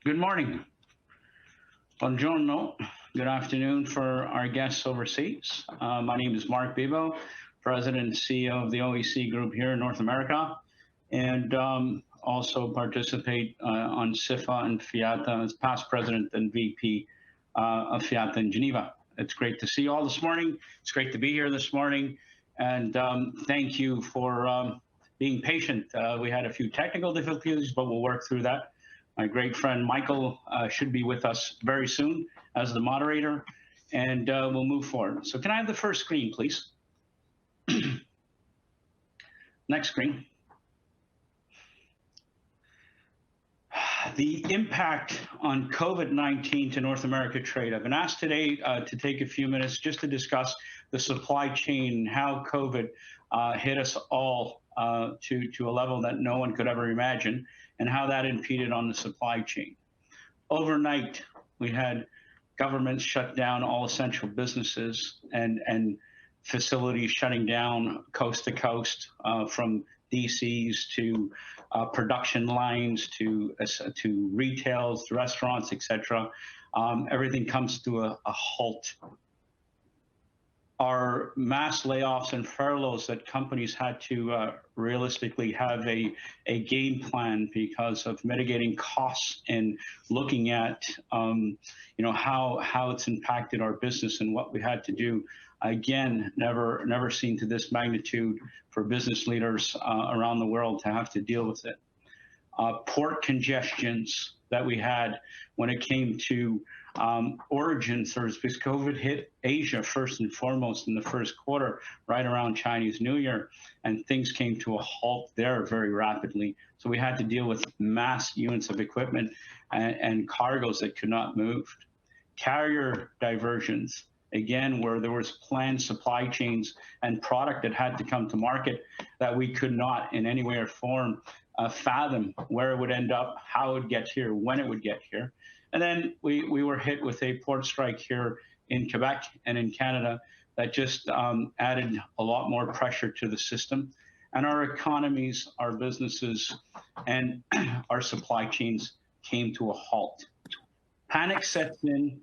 Good morning. Buongiorno. Good afternoon for our guests overseas. My name is Marc Bibeau, President and CEO of the OEC Group here in North America, and also participate on CIFA and FIATA as past President and VP of FIATA in Geneva. It's great to see you all this morning. It's great to be here this morning, and thank you for being patient. We had a few technical difficulties, but we'll work through that. My great friend Michael should be with us very soon as the moderator, and we'll move forward. So can I have the first screen, please? Next screen. The impact on COVID-19 to North America trade. I've been asked today to take a few minutes just to discuss the supply chain, how COVID hit us all to a level that no one could ever imagine, and how that impeded on the supply chain. Overnight, we had governments shut down all essential businesses and facilities shutting down coast to coast, from DCs to production lines to retails, to restaurants, etc. Everything comes to a halt. Our mass layoffs and furloughs that companies had to realistically have a game plan because of mitigating costs and looking at how it's impacted our business and what we had to do. Again, never seen to this magnitude for business leaders around the world to have to deal with it. Port congestions that we had when it came to origin service, because COVID hit Asia first and foremost in the first quarter, right around Chinese New Year, and things came to a halt there very rapidly. So we had to deal with mass units of equipment and cargoes that could not move. Carrier diversions, again, where there was planned supply chains and product that had to come to market that we could not in any way or form fathom where it would end up, how it would get here, when it would get here. And then we were hit with a port strike here in Quebec and in Canada that just added a lot more pressure to the system. And our economies, our businesses, and our supply chains came to a halt. Panic sets in,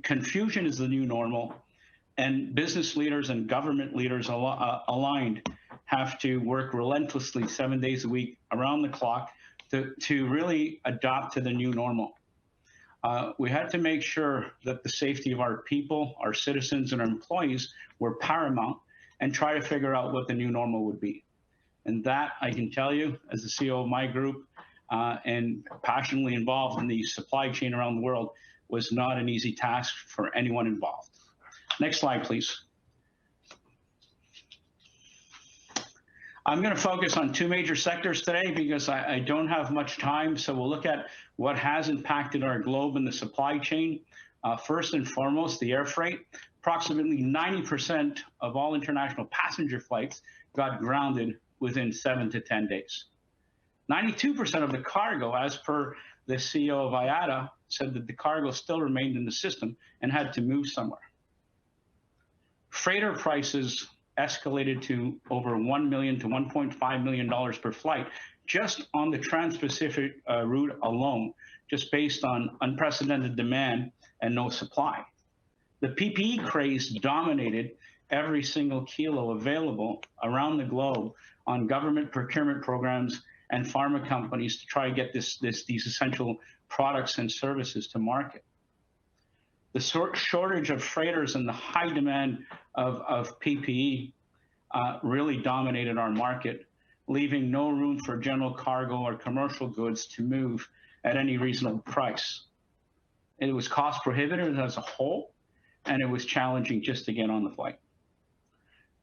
confusion is the new normal, and business leaders and government leaders aligned have to work relentlessly 7 days a week around the clock to really adapt to the new normal. We had to make sure that the safety of our people, our citizens, and our employees were paramount and try to figure out what the new normal would be. And that, I can tell you, as the CEO of my group and passionately involved in the supply chain around the world, was not an easy task for anyone involved. Next slide, please. I'm going to focus on two major sectors today because I don't have much time. So we'll look at what has impacted our globe in the supply chain. First and foremost, the air freight. Approximately 90% of all international passenger flights got grounded within 7 to 10 days. 92% of the cargo, as per the CEO of IVADO, said that the cargo still remained in the system and had to move somewhere. Freighter prices escalated to over $1 million to $1.5 million per flight, just on the Trans-Pacific route alone, just based on unprecedented demand and no supply. The PPE craze dominated every single kilo available around the globe on government procurement programs and pharma companies to try to get these essential products and services to market. The shortage of freighters and the high demand of PPE really dominated our market, leaving no room for general cargo or commercial goods to move at any reasonable price. It was cost prohibitive as a whole, and it was challenging just to get on the flight.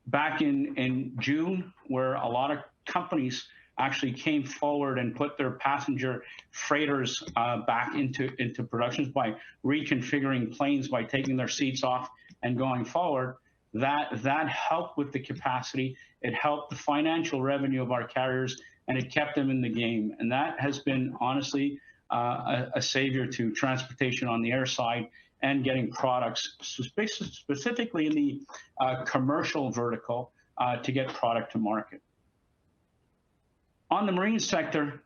Back in June, where a lot of companies actually came forward and put their passenger freighters back into productions by reconfiguring planes, by taking their seats off and going forward, that helped with the capacity. It helped the financial revenue of our carriers, and it kept them in the game. And that has been honestly a savior to transportation on the air side and getting products, specifically in the commercial vertical, to get product to market. On the marine sector,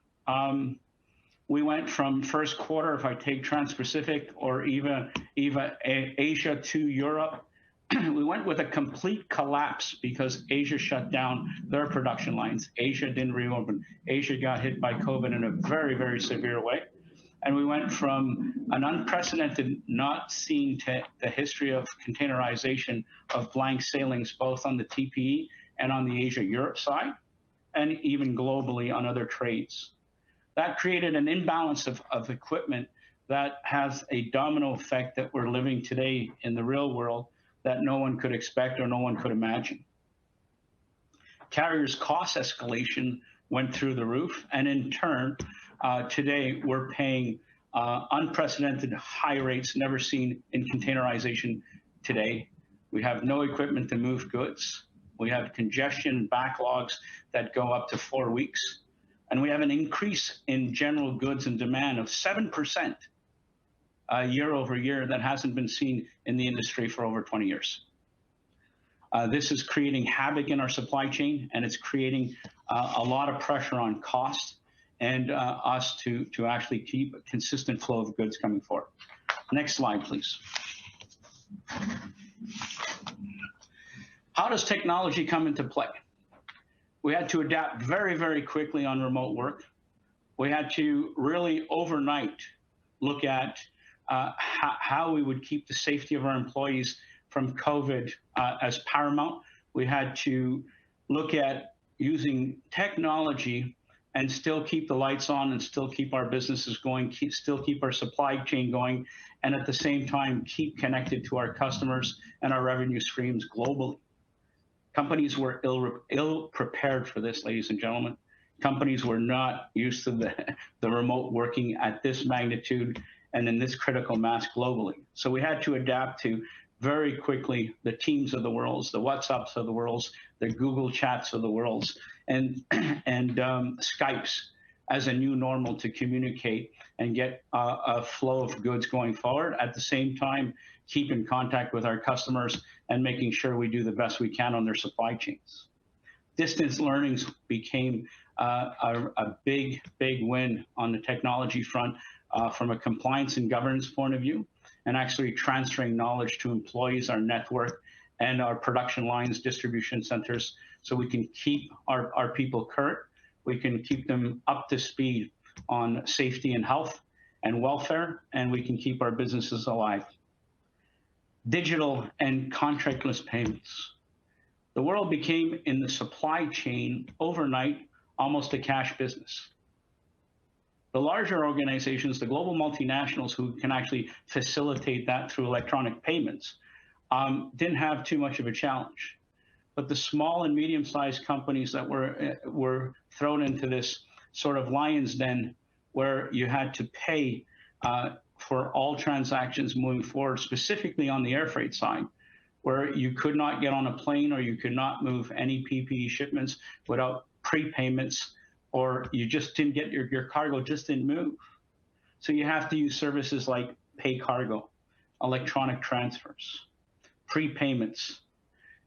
We went from first quarter, if I take Trans-Pacific or even Asia to Europe, we went with a complete collapse because Asia shut down their production lines. Asia didn't reopen. Asia got hit by COVID in a very, very severe way. And we went from an unprecedented, not seen to the history of containerization of blank sailings, both on the TPE and on the Asia-Europe side, and even globally on other trades. That created an imbalance of equipment that has a domino effect that we're living today in the real world that no one could expect or no one could imagine. Carriers' cost escalation went through the roof, and in turn, today we're paying unprecedented high rates never seen in containerization today. We have no equipment to move goods. We have congestion backlogs that go up to 4 weeks. And we have an increase in general goods and demand of 7% year over year that hasn't been seen in the industry for over 20 years. This is creating havoc in our supply chain, and it's creating a lot of pressure on cost and us to actually keep a consistent flow of goods coming forward. Next slide, please. How does technology come into play? We had to adapt very, very quickly on remote work. We had to really overnight look at how we would keep the safety of our employees from COVID as paramount. We had to look at using technology and still keep the lights on and still keep our businesses going, still keep our supply chain going, and at the same time, keep connected to our customers and our revenue streams globally. Companies were ill prepared for this, ladies and gentlemen. Companies were not used to the remote working at this magnitude and in this critical mass globally. So we had to adapt to very quickly the Teams of the worlds, the WhatsApps of the worlds, the Google Chats of the worlds, and Skypes as a new normal to communicate and get a flow of goods going forward. At the same time, keep in contact with our customers and making sure we do the best we can on their supply chains. Distance learnings became a big, big win on the technology front from a compliance and governance point of view, and actually transferring knowledge to employees, our network, and our production lines, distribution centers, so we can keep our people current, we can keep them up to speed on safety and health and welfare, and we can keep our businesses alive. Digital and contractless payments. The world became, in the supply chain, overnight, almost a cash business. The larger organizations, the global multinationals who can actually facilitate that through electronic payments, didn't have too much of a challenge. But the small and medium-sized companies that were thrown into this sort of lion's den where you had to pay for all transactions moving forward, specifically on the air freight side, where you could not get on a plane or you could not move any PPE shipments without prepayments, or you just didn't get your cargo just didn't move. So you have to use services like pay cargo, electronic transfers, prepayments,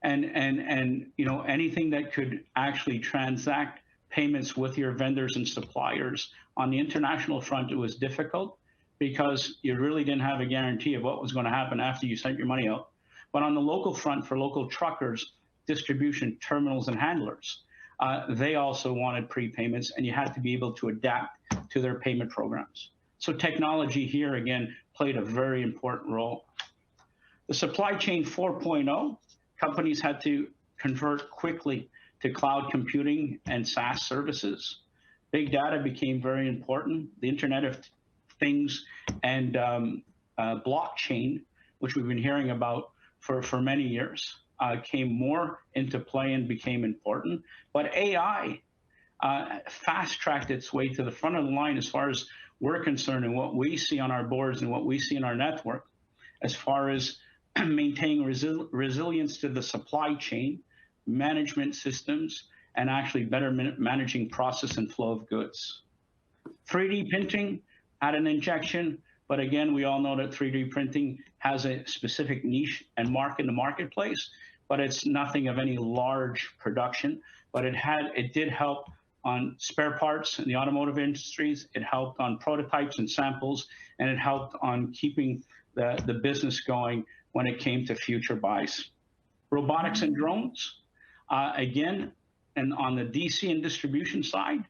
and you know, anything that could actually transact payments with your vendors and suppliers. On the international front, it was difficult because you really didn't have a guarantee of what was going to happen after you sent your money out. But on the local front, for local truckers, distribution, terminals, and handlers, they also wanted prepayments, and you had to be able to adapt to their payment programs. So technology here, again, played a very important role. The supply chain 4.0, companies had to convert quickly to cloud computing and SaaS services. Big data became very important. The Internet of Things and blockchain, which we've been hearing about for many years, came more into play and became important. But AI fast-tracked its way to the front of the line as far as we're concerned, and what we see on our boards and what we see in our network, as far as maintaining resilience to the supply chain, management systems, and actually better managing process and flow of goods. 3D printing had an injection, but again, we all know that 3D printing has a specific niche and market in the marketplace, but it's nothing of any large production. But it did help on spare parts in the automotive industries. It helped on prototypes and samples, and it helped on keeping the business going when it came to future buys. Robotics and drones, again, and on the DC and distribution side,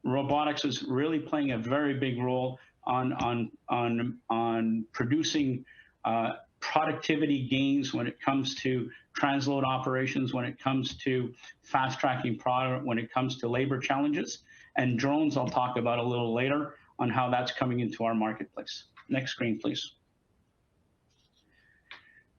robotics is really playing a very big role on producing productivity gains when it comes to transload operations, when it comes to fast tracking product, when it comes to labor challenges. And drones, I'll talk about a little later on how that's coming into our marketplace. Next screen, please.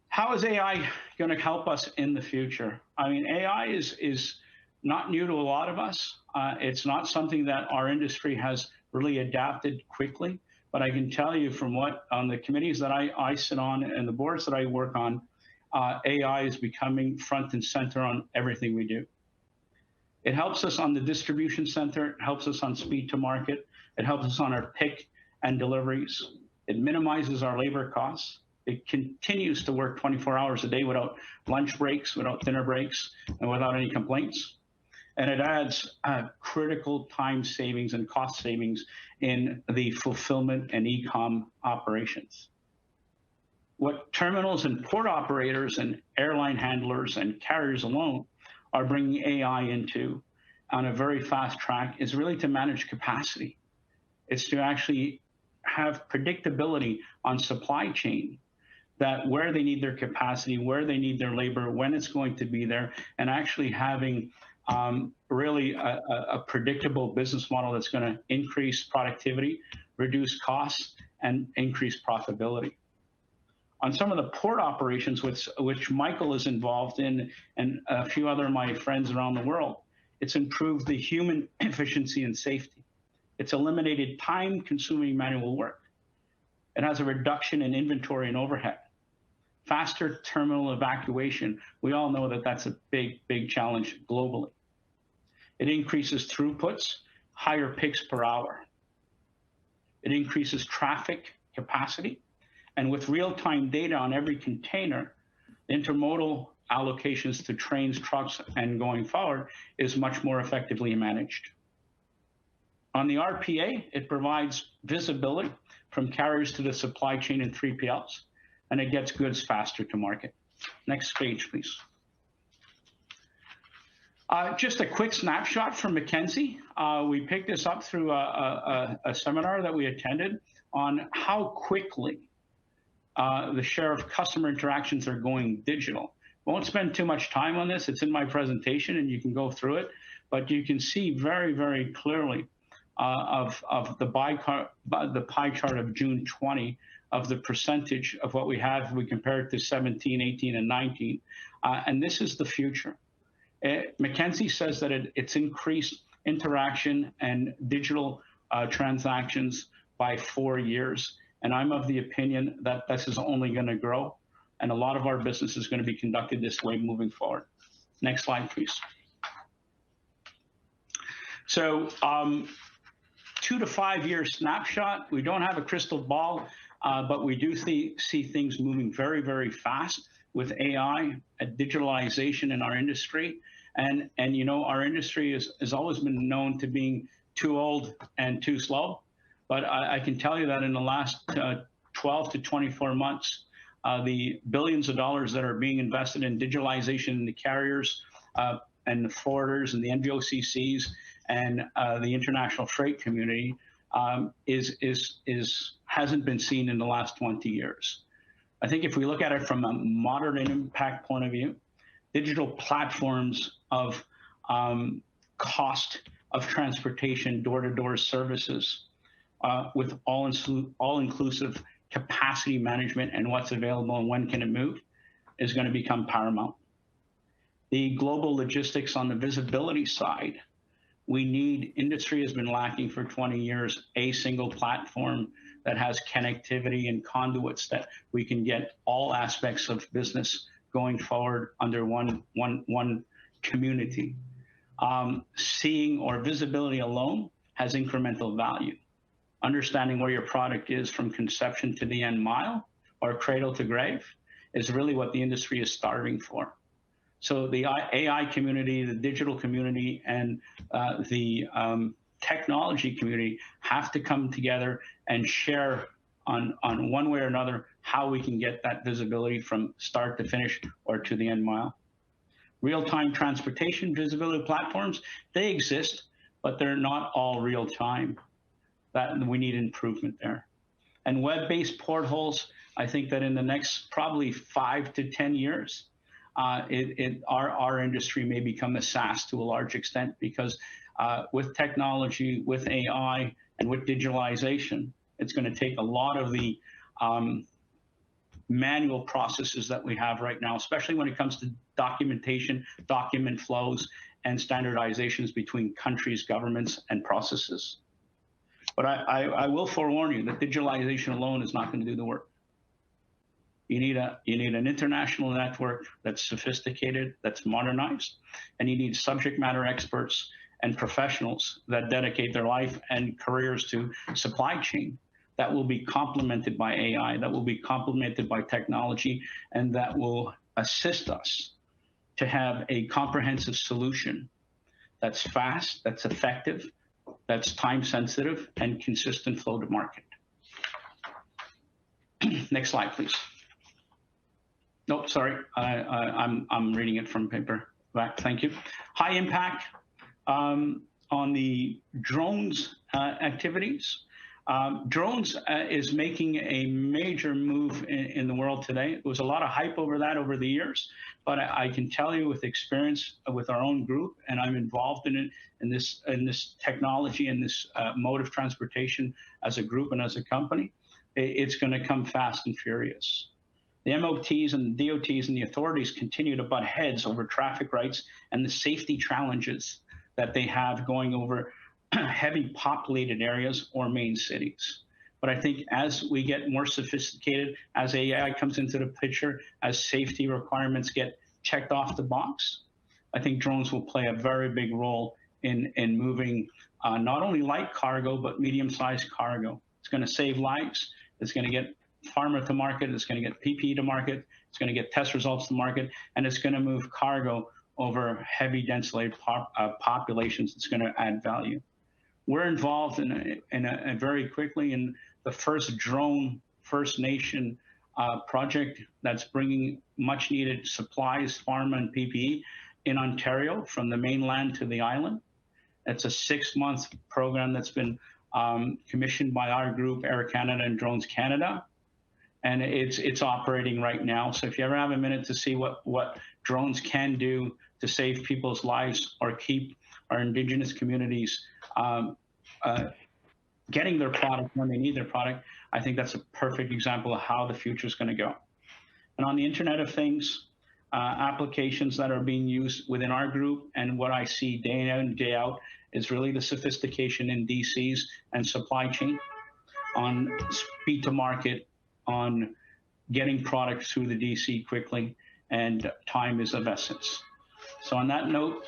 How is AI going to help us in the future? I mean, AI is not new to a lot of us. It's not something that our industry has really adapted quickly. But I can tell you from what on the committees that I sit on and the boards that I work on, AI is becoming front and center on everything we do. It helps us on the distribution center. It helps us on speed to market. It helps us on our pick and deliveries. It minimizes our labor costs. It continues to work 24 hours a day without lunch breaks, without dinner breaks, and without any complaints. And it adds critical time savings and cost savings in the fulfillment and e-com operations. What terminals and port operators and airline handlers and carriers alone are bringing AI into on a very fast track is really to manage capacity. It's to actually have predictability on supply chain, that where they need their capacity, where they need their labor, when it's going to be there, and actually having really a predictable business model that's going to increase productivity, reduce costs, and increase profitability. On some of the port operations, which Michael is involved in, and a few other of my friends around the world, it's improved the human efficiency and safety. It's eliminated time-consuming manual work. It has a reduction in inventory and overhead. Faster terminal evacuation. We all know that that's a big, big challenge globally. It increases throughputs, higher picks per hour. It increases traffic capacity. And with real-time data on every container, intermodal allocations to trains, trucks, and going forward is much more effectively managed. On the RPA, it provides visibility from carriers to the supply chain and 3PLs, and it gets goods faster to market. Next page, please. Just a quick snapshot from McKinsey. We picked this up through a seminar that we attended on how quickly the share of customer interactions are going digital. Won't spend too much time on this. It's in my presentation, and you can go through it. But you can see very, very clearly of the pie chart of June 20 of the percentage of what we have. We compare it to 17, 18, and 19. And this is the future. McKinsey says that it's increased interaction and digital transactions by 4 years. And I'm of the opinion that this is only going to grow. And a lot of our business is going to be conducted this way moving forward. Next slide, please. So 2 to 5 year snapshot. We don't have a crystal ball, but we do see things moving very, very fast with AI, digitalization in our industry. And you know, our industry has always been known to being too old and too slow. But I can tell you that in the last 12 to 24 months, the billions of dollars that are being invested in digitalization in the carriers and the forwarders and the NVOCCs and the international freight community hasn't been seen in the last 20 years. I think if we look at it from a modern impact point of view, digital platforms of cost of transportation, door-to-door services, with all-inclusive capacity management and what's available and when can it move is going to become paramount. The global logistics on the visibility side, industry has been lacking for 20 years, a single platform that has connectivity and conduits that we can get all aspects of business going forward under one community. Seeing or visibility alone has incremental value. Understanding where your product is from conception to the end mile or cradle to grave is really what the industry is starving for. So the AI community, the digital community, and the technology community have to come together and share on one way or another how we can get that visibility from start to finish or to the end mile. Real-time transportation visibility platforms, they exist, but they're not all real-time. That we need improvement there. And web-based portholes, I think that in the next probably 5 to 10 years, our industry may become a SaaS to a large extent, because with technology, with AI, and with digitalization, it's going to take a lot of the manual processes that we have right now, especially when it comes to documentation, document flows, and standardizations between countries, governments, and processes. But I will forewarn you that digitalization alone is not going to do the work. You need an international network that's sophisticated, that's modernized, and you need subject matter experts and professionals that dedicate their life and careers to supply chain, that will be complemented by AI, that will be complemented by technology, and that will assist us to have a comprehensive solution that's fast, that's effective, that's time sensitive, and consistent flow to market. Next slide, please. Nope, sorry, I'm reading it from paper. Back, thank you. High impact on the drones activities. Drones is making a major move in the world today. There was a lot of hype over that over the years, but I can tell you with experience with our own group, and I'm involved in it, in this technology and this mode of transportation as a group and as a company, it's going to come fast and furious. The MOTs and the DOTs and the authorities continue to butt heads over traffic rights and the safety challenges that they have going over heavy populated areas or main cities. But I think as we get more sophisticated, as AI comes into the picture, as safety requirements get checked off the box, I think drones will play a very big role in moving not only light cargo, but medium-sized cargo. It's going to save lives. It's going to get pharma to market. It's going to get PPE to market. It's going to get test results to market. And it's going to move cargo over heavy densely populations. It's going to add value. We're involved in a very quickly in the first drone First Nation project that's bringing much needed supplies, pharma and PPE in Ontario from the mainland to the island. It's a 6-month program that's been commissioned by our group, Air Canada and Drones Canada. And it's operating right now. So if you ever have a minute to see what drones can do to save people's lives or keep our Indigenous communities getting their product when they need their product, I think that's a perfect example of how the future is going to go. And on the Internet of Things, applications that are being used within our group, and what I see day in and day out, is really the sophistication in DCs and supply chain, on speed to market, on getting products through the DC quickly, and time is of essence. So on that note,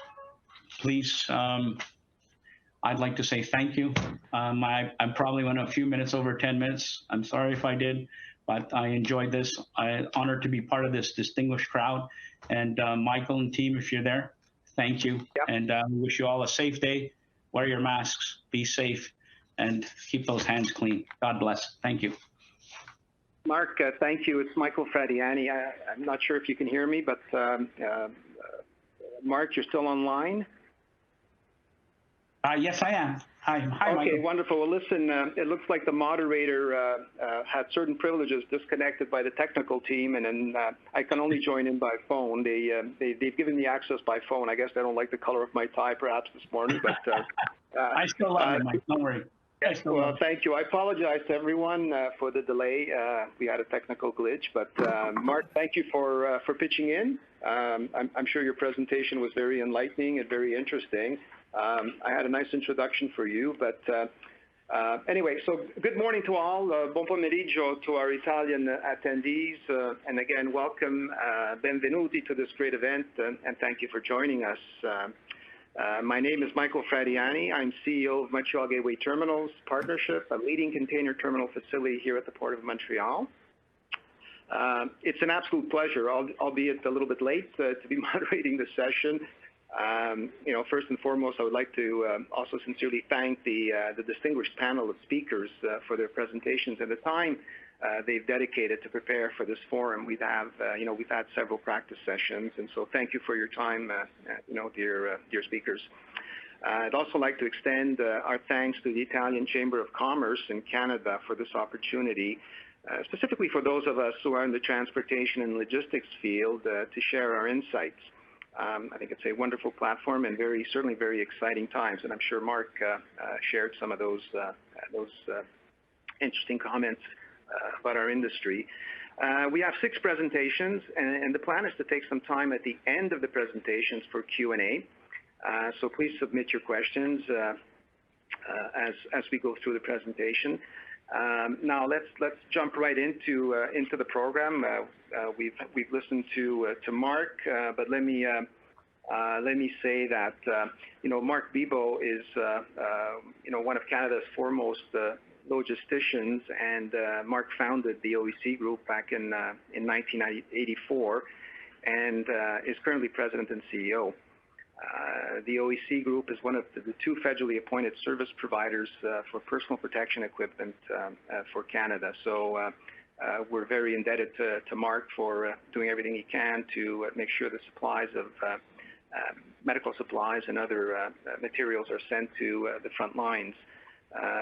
please, I'd like to say thank you. I probably went a few minutes over 10 minutes. I'm sorry if I did, but I enjoyed this. I'm honored to be part of this distinguished crowd. And Michael and team, if you're there, thank you. Yep. And we wish you all a safe day. Wear your masks, be safe, and keep those hands clean. God bless. Thank you. Marc, thank you. It's Michael Fratianni. I'm not sure if you can hear me, but Marc, you're still online? Yes, I am. Hi, okay, Michael. Wonderful. Well, listen, it looks like the moderator had certain privileges disconnected by the technical team, and then I can only join in by phone. They've given me access by phone. I guess they don't like the color of my tie, perhaps, this morning. But I still love it, Mike. Don't worry. Well, thank you. I apologize to everyone for the delay. We had a technical glitch, but Marc, thank you for pitching in. I'm sure your presentation was very enlightening and very interesting. I had a nice introduction for you, but anyway, so good morning to all. Buon pomeriggio to our Italian attendees, and again, welcome, benvenuti to this great event, and thank you for joining us. My name is Michael Fratianni. I'm CEO of Montreal Gateway Terminals Partnership, a leading container terminal facility here at the Port of Montreal. It's an absolute pleasure, albeit a little bit late, to be moderating the session. First and foremost, I would like to also sincerely thank the distinguished panel of speakers for their presentations and the time they've dedicated to prepare for this forum. We've had several practice sessions, and so thank you for your time, dear speakers. I'd also like to extend our thanks to the Italian Chamber of Commerce in Canada for this opportunity, specifically for those of us who are in the transportation and logistics field to share our insights. I think it's a wonderful platform and certainly very exciting times, and I'm sure Marc shared some of those interesting comments about our industry. We have 6 presentations, and the plan is to take some time at the end of the presentations for Q&A. So please submit your questions as we go through the presentation. Now let's jump right into the program. We've listened to Marc, but let me say that Marc Bibeau is one of Canada's foremost logisticians, and Marc founded the OEC Group back in 1984, and is currently president and CEO. The OEC Group is one of the 2 federally appointed service providers for personal protection equipment for Canada. So we're very indebted to Marc for doing everything he can to make sure the supplies of medical supplies and other materials are sent to the front lines.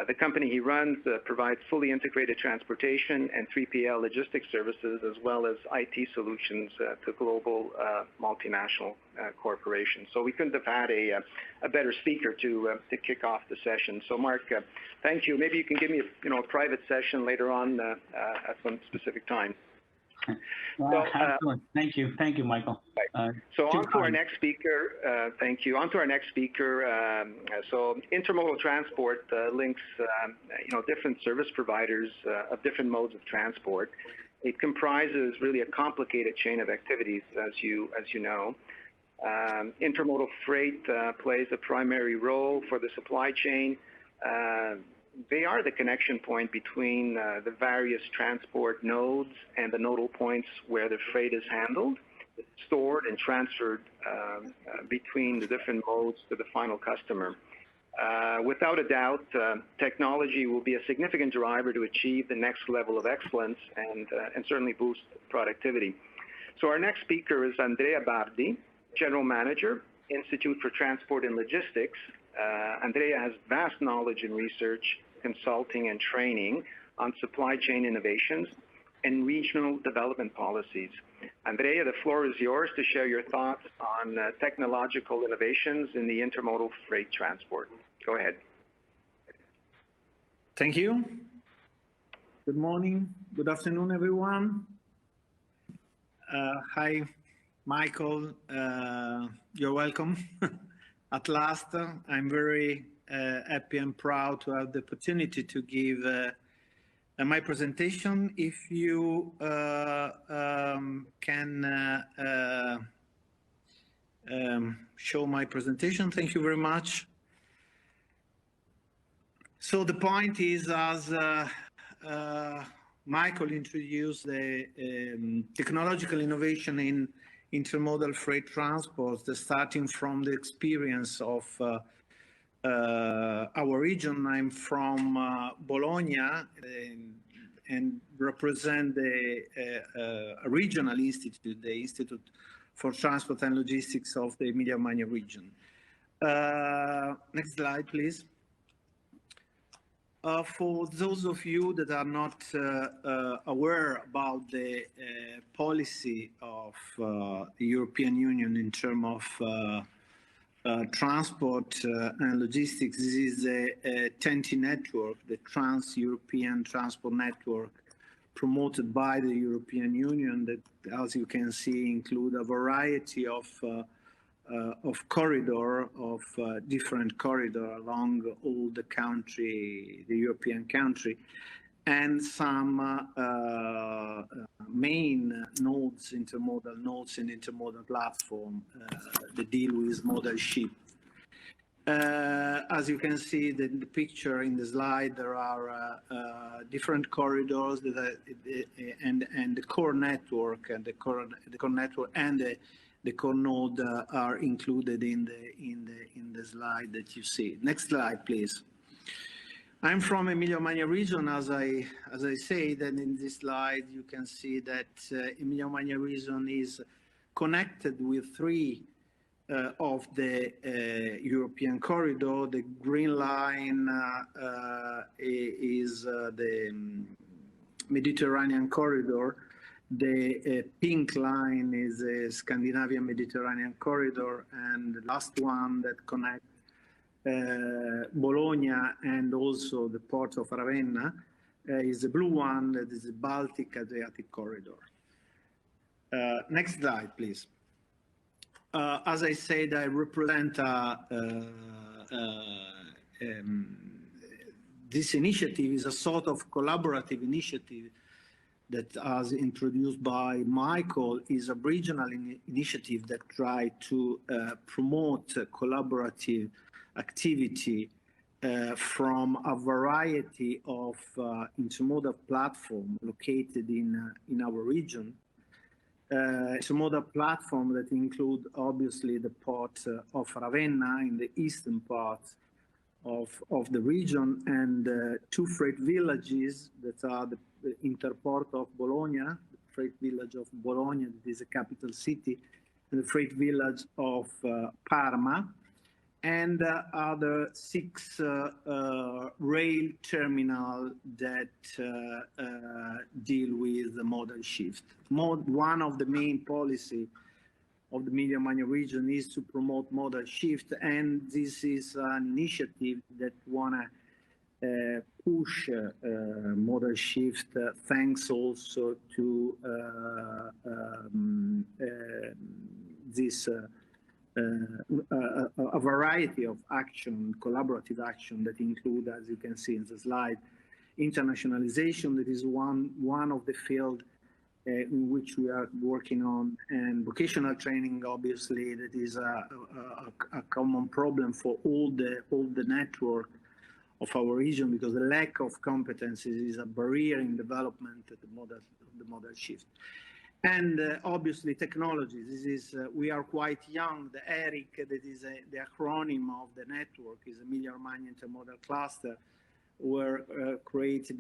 The company he runs provides fully integrated transportation and 3PL logistics services, as well as IT solutions to global multinational corporations. So we couldn't have had a better speaker to kick off the session. So Marc, thank you. Maybe you can give me a private session later on at some specific time. Thank you, Michael. So on to our next speaker. Thank you. On to our next speaker. So intermodal transport links, different service providers of different modes of transport. It comprises really a complicated chain of activities, as you know. Intermodal freight plays a primary role for the supply chain. They are the connection point between the various transport nodes and the nodal points where the freight is handled, stored, and transferred between the different modes to the final customer. Without a doubt, technology will be a significant driver to achieve the next level of excellence and certainly boost productivity. So our next speaker is Andrea Bardi, General Manager, Institute for Transport and Logistics. Andrea has vast knowledge in research, consulting, and training on supply chain innovations and regional development policies. Andrea, the floor is yours to share your thoughts on technological innovations in the intermodal freight transport. Go ahead. Thank you. Good morning. Good afternoon, everyone. Hi, Michael. You're welcome. At last, I'm very happy and proud to have the opportunity to give my presentation. If you can show my presentation, thank you very much. So the point is, as Michael introduced, the technological innovation in intermodal freight transport, starting from the experience of our region. I'm from Bologna and represent a regional institute, the Institute for Transport and Logistics of the Emilia-Romagna region. Next slide, please. For those of you that are not aware about the policy of the European Union in terms of transport and logistics, this is the TEN-T network, the Trans-European Transport Network, promoted by the European Union, that, as you can see, include a variety of different corridor along all the country, the European country, and some main nodes, intermodal nodes and intermodal platform that deal with modal shift. As you can see in the picture in the slide, there are different corridors that are, and the core network and the core network and the core node are included in the slide that you see. Next slide, please. I'm from Emilia-Romagna region, as I say. Then in this slide you can see that Emilia-Romagna region is connected with three of the European corridor. The green line is the Mediterranean corridor. The pink line is the Scandinavian Mediterranean corridor, and the last one that connects Bologna and also the Port of Ravenna is the blue one, that is the Baltic Adriatic corridor. Next slide, please. As I said, I represent this initiative is a sort of collaborative initiative that, as introduced by Michael, is a regional initiative that tries to promote collaborative activity from a variety of intermodal platforms located in our region. Intermodal platform that include obviously the Port of Ravenna in the eastern part of the region, and two freight villages that are the Interport of Bologna, the freight village of Bologna, that is a capital city, and the freight village of Parma, and other 6 rail terminals that deal with the modal shift. One of the main policy of the Emilia-Romagna region is to promote modal shift, and this is an initiative that wanna push modal shift thanks also to this a variety of action, collaborative action that include, as you can see in the slide, internationalization, that is one of the field in which we are working on, and vocational training, obviously, that is a common problem for all the network of our region, because the lack of competencies is a barrier in development of the modal shift. And obviously technology. This is we are quite young. The ERIC, that is the acronym of the network, is Emilia-Romagna Intermodal Cluster, were created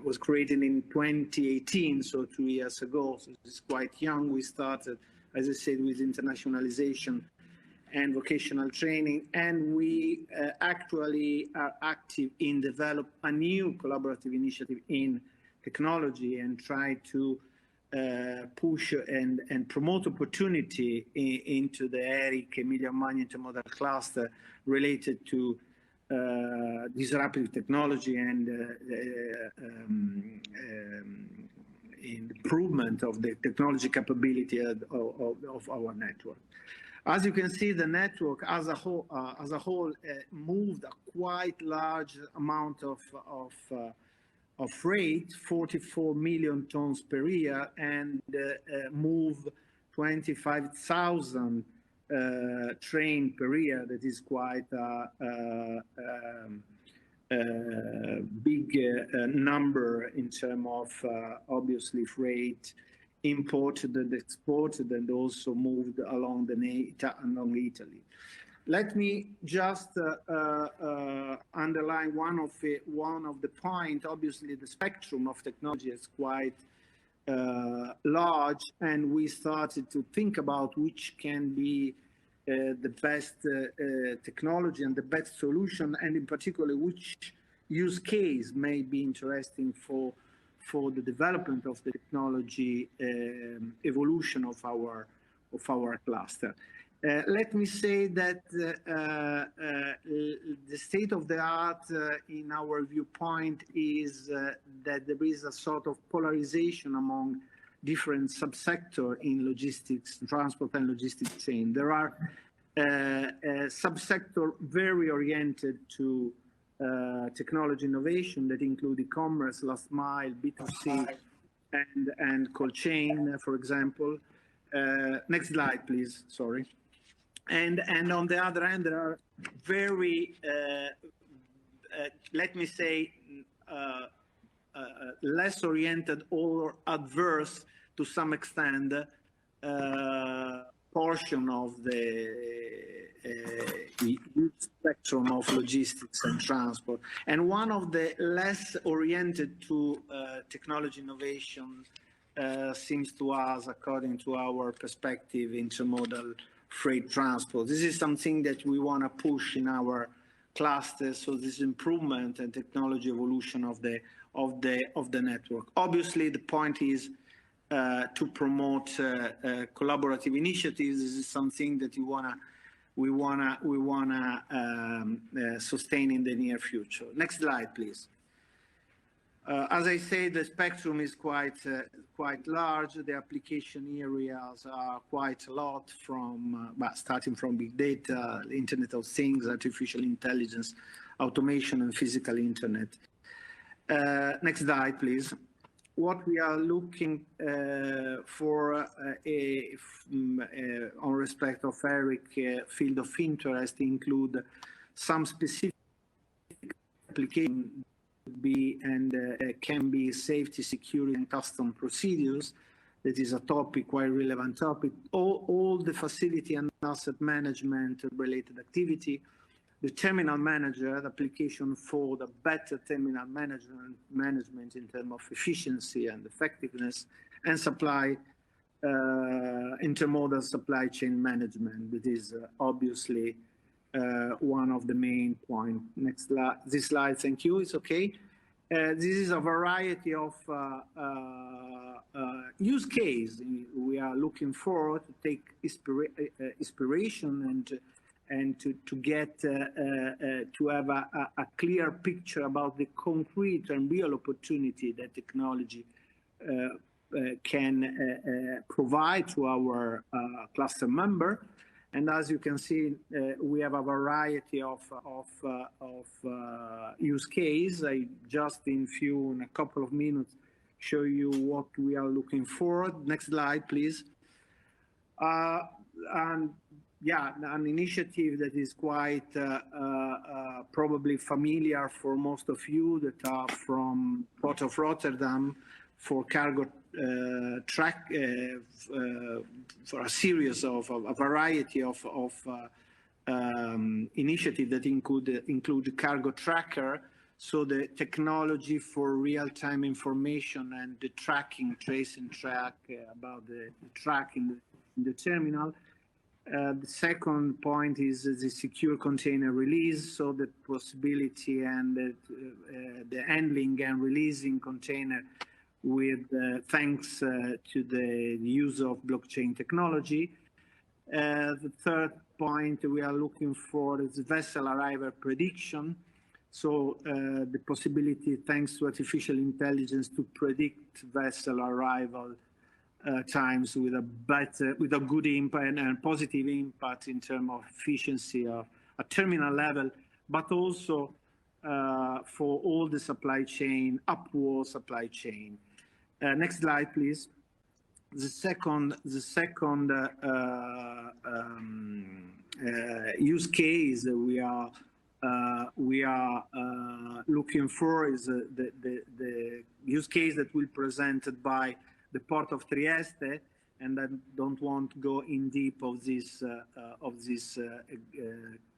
was created in 2018, so 2 years ago. So it's quite young. We started, as I said, with internationalization and vocational training, and we actually are active in develop a new collaborative initiative in technology and try to push and promote opportunity into the ERIC Emilia-Romagna Intermodal Cluster related to disruptive technology and improvement of the technology capability of our network. As you can see, the network as a whole moved a quite large amount of freight, 44 million tons per year, and move 25,000 train per year. That is quite a big number in terms of obviously freight imported and exported, and also moved along along Italy. Let me just underline one of the point. Obviously, the spectrum of technology is quite large, and we started to think about which can be the best technology and the best solution, and in particular, which use case may be interesting for the development of the technology evolution of our cluster. Let me say that the state of the art in our viewpoint is that there is a sort of polarization among different subsectors in logistics, transport and logistics chain. There are subsectors very oriented to technology innovation that include e-commerce, last mile, B2C, and cold chain, for example. Next slide, please. Sorry. And on the other hand, there are very, let me say, less oriented or adverse to some extent portion of the spectrum of logistics and transport. And one of the less oriented to technology innovation seems to us, according to our perspective, intermodal freight transport. This is something that we want to push in our clusters, so this improvement and technology evolution of the network. Obviously, the point is to promote collaborative initiatives. This is something that we wanna sustain in the near future. Next slide, please. As I say, the spectrum is quite large. The application areas are quite a lot, from starting from big data, Internet of Things, artificial intelligence, automation, and physical internet. Next slide, please. What we are looking for on respect of ERIC field of interest include some specific applications can be safety, security, and custom procedures. That is a topic, quite relevant topic. All the facility and asset management related activity. The terminal manager, the application for the better terminal management in terms of efficiency and effectiveness, and supply, intermodal supply chain management. That is obviously one of the main points. Next slide. This slide, thank you. It's okay. This is a variety of use case we are looking for to take inspiration and to get to have a clear picture about the concrete and real opportunity that technology can provide to our cluster member. And as you can see, we have a variety of use case. I just in a couple of minutes show you what we are looking for. Next slide, please. And yeah, an initiative that is quite probably familiar for most of you that are from Port of Rotterdam for cargo track, for a series of a variety of initiatives that include cargo tracker, so the technology for real-time information and the tracking, trace and track about the tracking in the terminal. The second point is the secure container release, so the possibility and the handling and releasing container with thanks to the use of blockchain technology. The third point we are looking for is vessel arrival prediction. So the possibility, thanks to artificial intelligence, to predict vessel arrival times with a good impact and positive impact in terms of efficiency of a terminal level, but also for all the supply chain, upward supply chain. Next slide, please. The second use case we are looking for is the use case that will be presented by the Port of Trieste, and I don't want to go in deep of this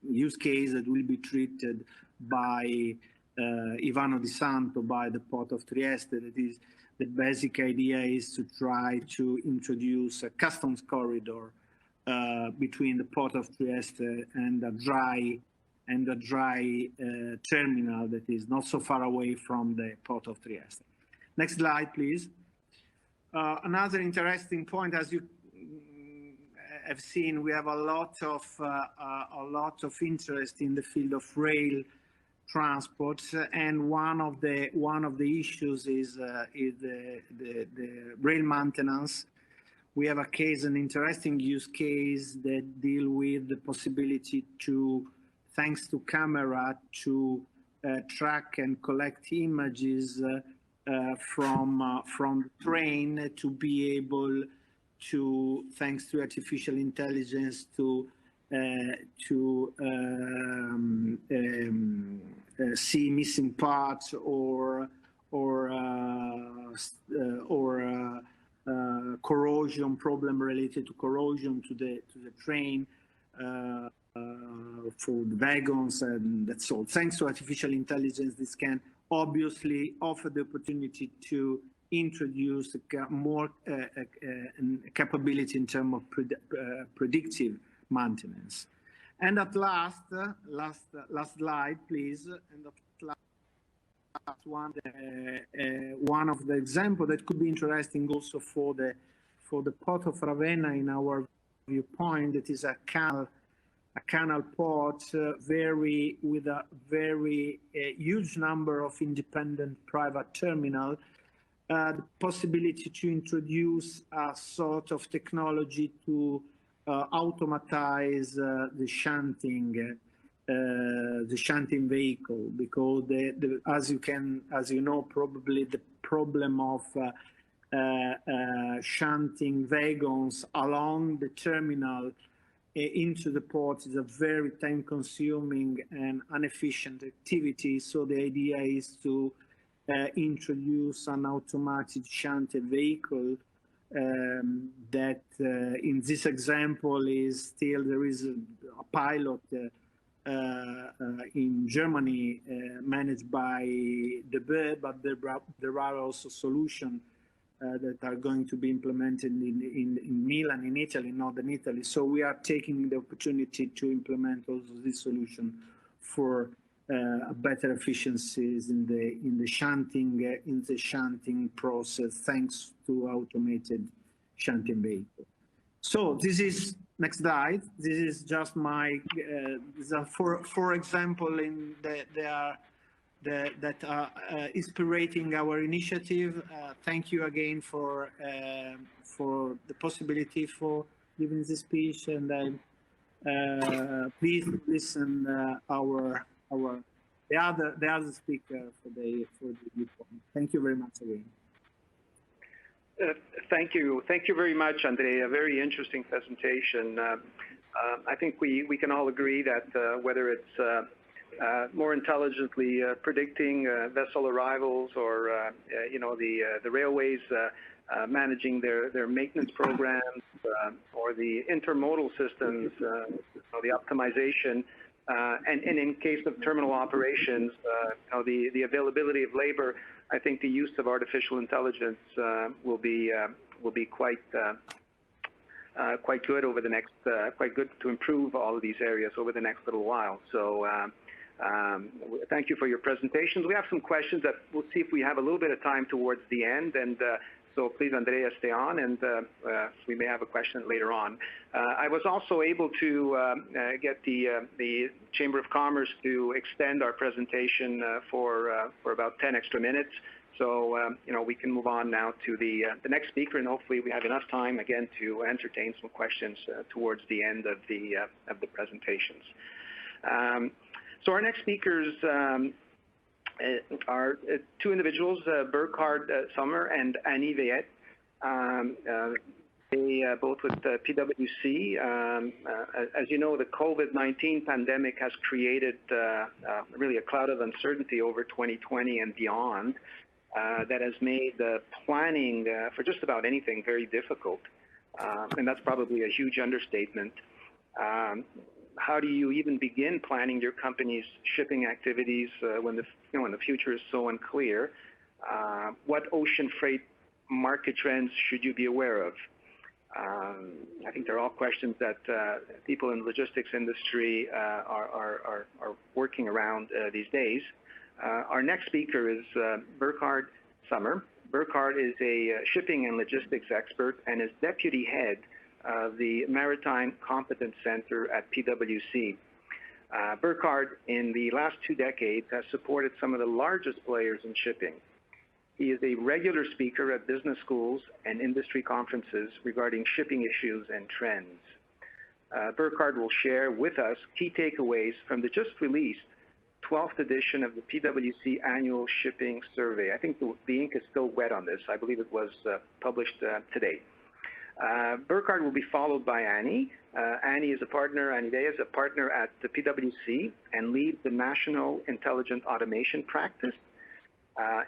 use case that will be treated by Ivano di Santo by the Port of Trieste. That is, the basic idea is to try to introduce a customs corridor between the Port of Trieste and a dry terminal that is not so far away from the Port of Trieste. Next slide, please. Another interesting point, as you have seen, we have a lot of interest in the field of rail transport, and one of the issues is the rail maintenance. We have an interesting use case that deal with the possibility to, thanks to camera, to track and collect images from train, to be able to, thanks to artificial intelligence, to see missing parts or corrosion problem related to corrosion to the train for the wagons, and that's all. Thanks to artificial intelligence, this can obviously offer the opportunity to introduce more capability in terms of predictive maintenance. And at last slide, please. And at last one of the examples that could be interesting also for the Port of Ravenna in our viewpoint, that is a canal port with a very huge number of independent private terminal. The possibility to introduce a sort of technology to automatize the shunting vehicle, because as you know, probably the problem of shunting wagons along the terminal into the port is a very time-consuming and inefficient activity. So the idea is to introduce an automatic shunted vehicle that in this example there is a pilot in Germany managed by Bibeau, but there are also solutions that are going to be implemented in Milan, in Italy, northern Italy. So we are taking the opportunity to implement also this solution for better efficiencies in the shunting process, thanks to automated shunting vehicle. So this is next slide. This is just my for example that are inspiring our initiative. Thank you again for the possibility for giving this speech, and please listen the other speaker for the viewpoint. Thank you very much again. Thank you very much, Andrea. A very interesting presentation. I think we can all agree that whether it's more intelligently predicting vessel arrivals, or the railways managing their maintenance programs, or the intermodal systems, the optimization, and in case of terminal operations, the availability of labor. I think the use of artificial intelligence will be quite good over the next quite good to improve all of these areas over the next little while. So thank you for your presentations. We have some questions that we'll see if we have a little bit of time towards the end, and so please, Andrea, stay on, and we may have a question later on. I was also able to get the Chamber of Commerce to extend our presentation for about 10 extra minutes. So we can move on now to the next speaker, and hopefully we have enough time again to entertain some questions towards the end of the presentations. So our next speakers are two individuals, Burkhard Sommer and Annie Veillet. They both with PwC. As you know, the COVID-19 pandemic has created really a cloud of uncertainty over 2020 and beyond that has made planning for just about anything very difficult. And that's probably a huge understatement. How do you even begin planning your company's shipping activities when the future is so unclear? What ocean freight market trends should you be aware of? I think they're all questions that people in the logistics industry are working around these days. Our next speaker is Burkhard Sommer. Burkhard is a shipping and logistics expert and is deputy head of the Maritime Competence Center at PwC. Burkhard, in the last 2 decades, has supported some of the largest players in shipping. He is a regular speaker at business schools and industry conferences regarding shipping issues and trends. Burkhard will share with us key takeaways from the just released 12th edition of the PwC Annual Shipping Survey. I think the ink is still wet on this. I believe it was published today. Burkhard will be followed by Annie. Annie is a partner, Annie Day is a partner at the PwC and leads the National Intelligent Automation practice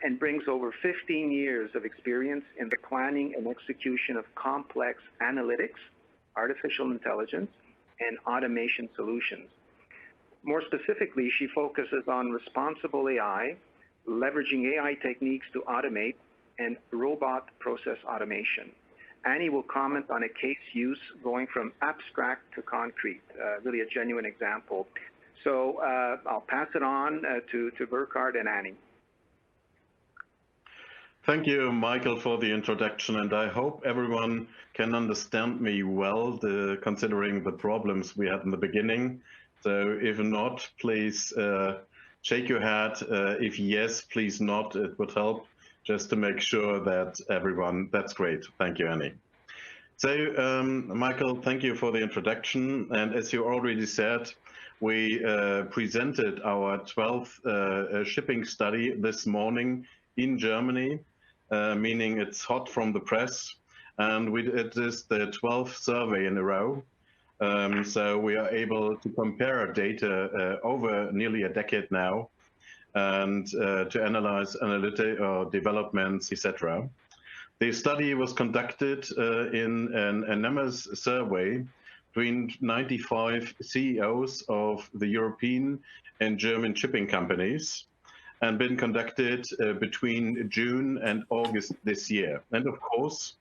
and brings over 15 years of experience in the planning and execution of complex analytics, artificial intelligence, and automation solutions. More specifically, she focuses on responsible AI, leveraging AI techniques to automate, and robot process automation. Annie will comment on a case use going from abstract to concrete, really a genuine example. So I'll pass it on to Burkhard and Annie. Thank you, Michael, for the introduction, and I hope everyone can understand me well, considering the problems we had in the beginning. So if not, please shake your head. If yes, please nod. It would help just to make sure that everyone, that's great. Thank you, Annie. So, Michael, thank you for the introduction. And as you already said, we presented our 12th shipping study this morning in Germany, meaning it's hot from the press. And it is the 12th survey in a row. So we are able to compare our data over nearly a decade now and to analyze developments, etc. The study was conducted in an anonymous survey between 95 CEOs of the European and German shipping companies and been conducted between June and August this year. And of course,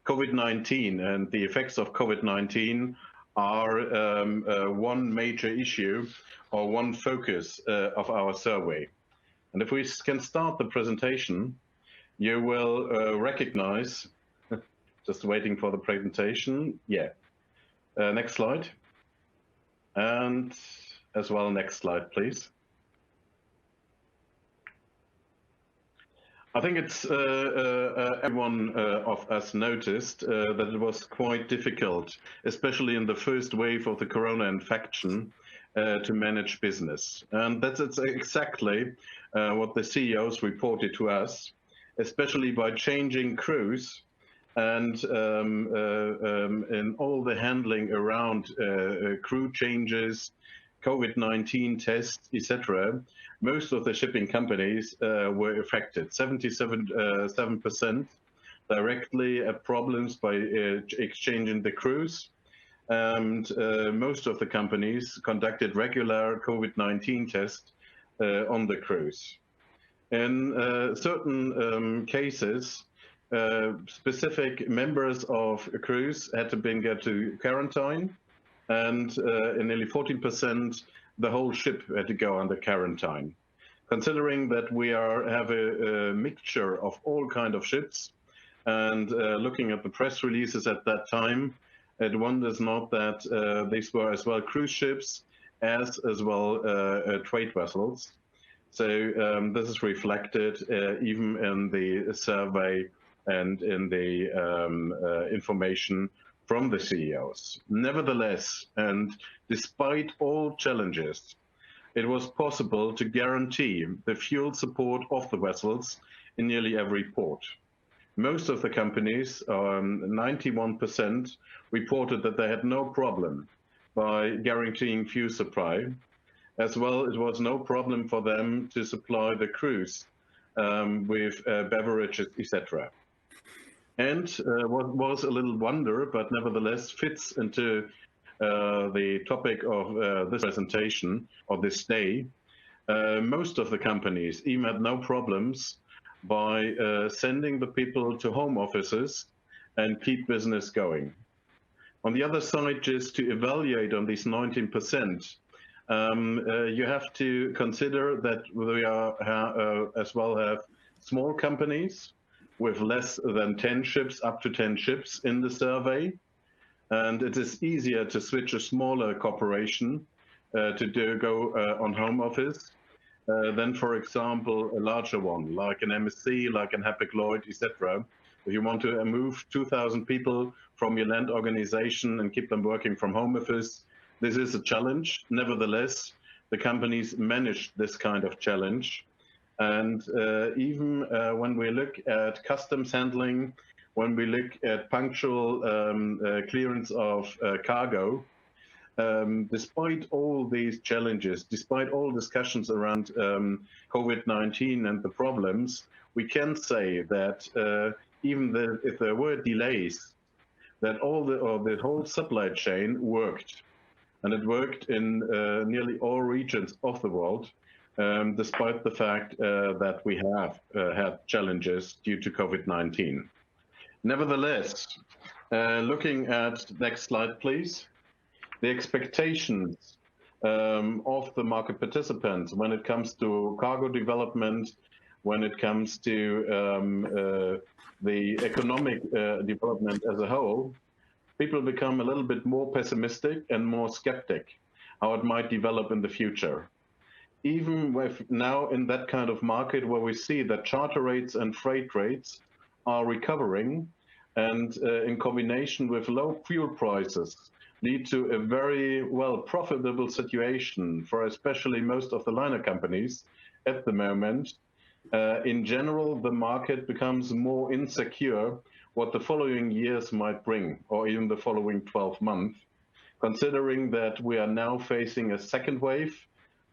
COVID-19 and the effects of COVID-19 are one major issue or one focus of our survey. And if we can start the presentation, you will recognize, just waiting for the presentation, yeah. Next slide. And as well, next slide, please. I think it's everyone of us noticed that it was quite difficult, especially in the first wave of the corona infection, to manage business. And that's exactly what the CEOs reported to us, especially by changing crews and in all the handling around crew changes, COVID-19 tests, etc. Most of the shipping companies were affected. 77% directly had problems by exchanging the crews. And most of the companies conducted regular COVID-19 tests on the crews. In certain cases, specific members of crews had to get to quarantine, and in nearly 14%, the whole ship had to go under quarantine. Considering that we have a mixture of all kinds of ships, and looking at the press releases at that time, it wonders not that these were as well cruise ships as well trade vessels. So this is reflected even in the survey and in the information from the CEOs. Nevertheless, and despite all challenges, it was possible to guarantee the fuel support of the vessels in nearly every port. Most of the companies, 91%, reported that they had no problem by guaranteeing fuel supply. As well, it was no problem for them to supply the crews with beverages, etc. And what was a little wonder, but nevertheless fits into the topic of this presentation, or this day, most of the companies even had no problems by sending the people to home offices and keep business going. On the other side, just to evaluate on these 19%, you have to consider that we as well have small companies with less than 10 ships, up to 10 ships in the survey. And it is easier to switch a smaller corporation to go on home office than, for example, a larger one, like an MSC, like an Hapag-Lloyd, etc. If you want to move 2,000 people from your land organization and keep them working from home office, this is a challenge. Nevertheless, the companies managed this kind of challenge. And even when we look at customs handling, when we look at punctual clearance of cargo. Despite all these challenges, despite all discussions around COVID-19 and the problems, we can say that even if there were delays, that the whole supply chain worked, and it worked in nearly all regions of the world, despite the fact that we have had challenges due to COVID-19. Nevertheless, looking at the next slide, please. The expectations of the market participants when it comes to cargo development, when it comes to the economic development as a whole, people become a little bit more pessimistic and more skeptic how it might develop in the future. Even with now in that kind of market where we see that charter rates and freight rates are recovering, and in combination with low fuel prices, lead to a very profitable situation for especially most of the liner companies at the moment. In general, the market becomes more insecure what the following years might bring, or even the following 12 months, considering that we are now facing a second wave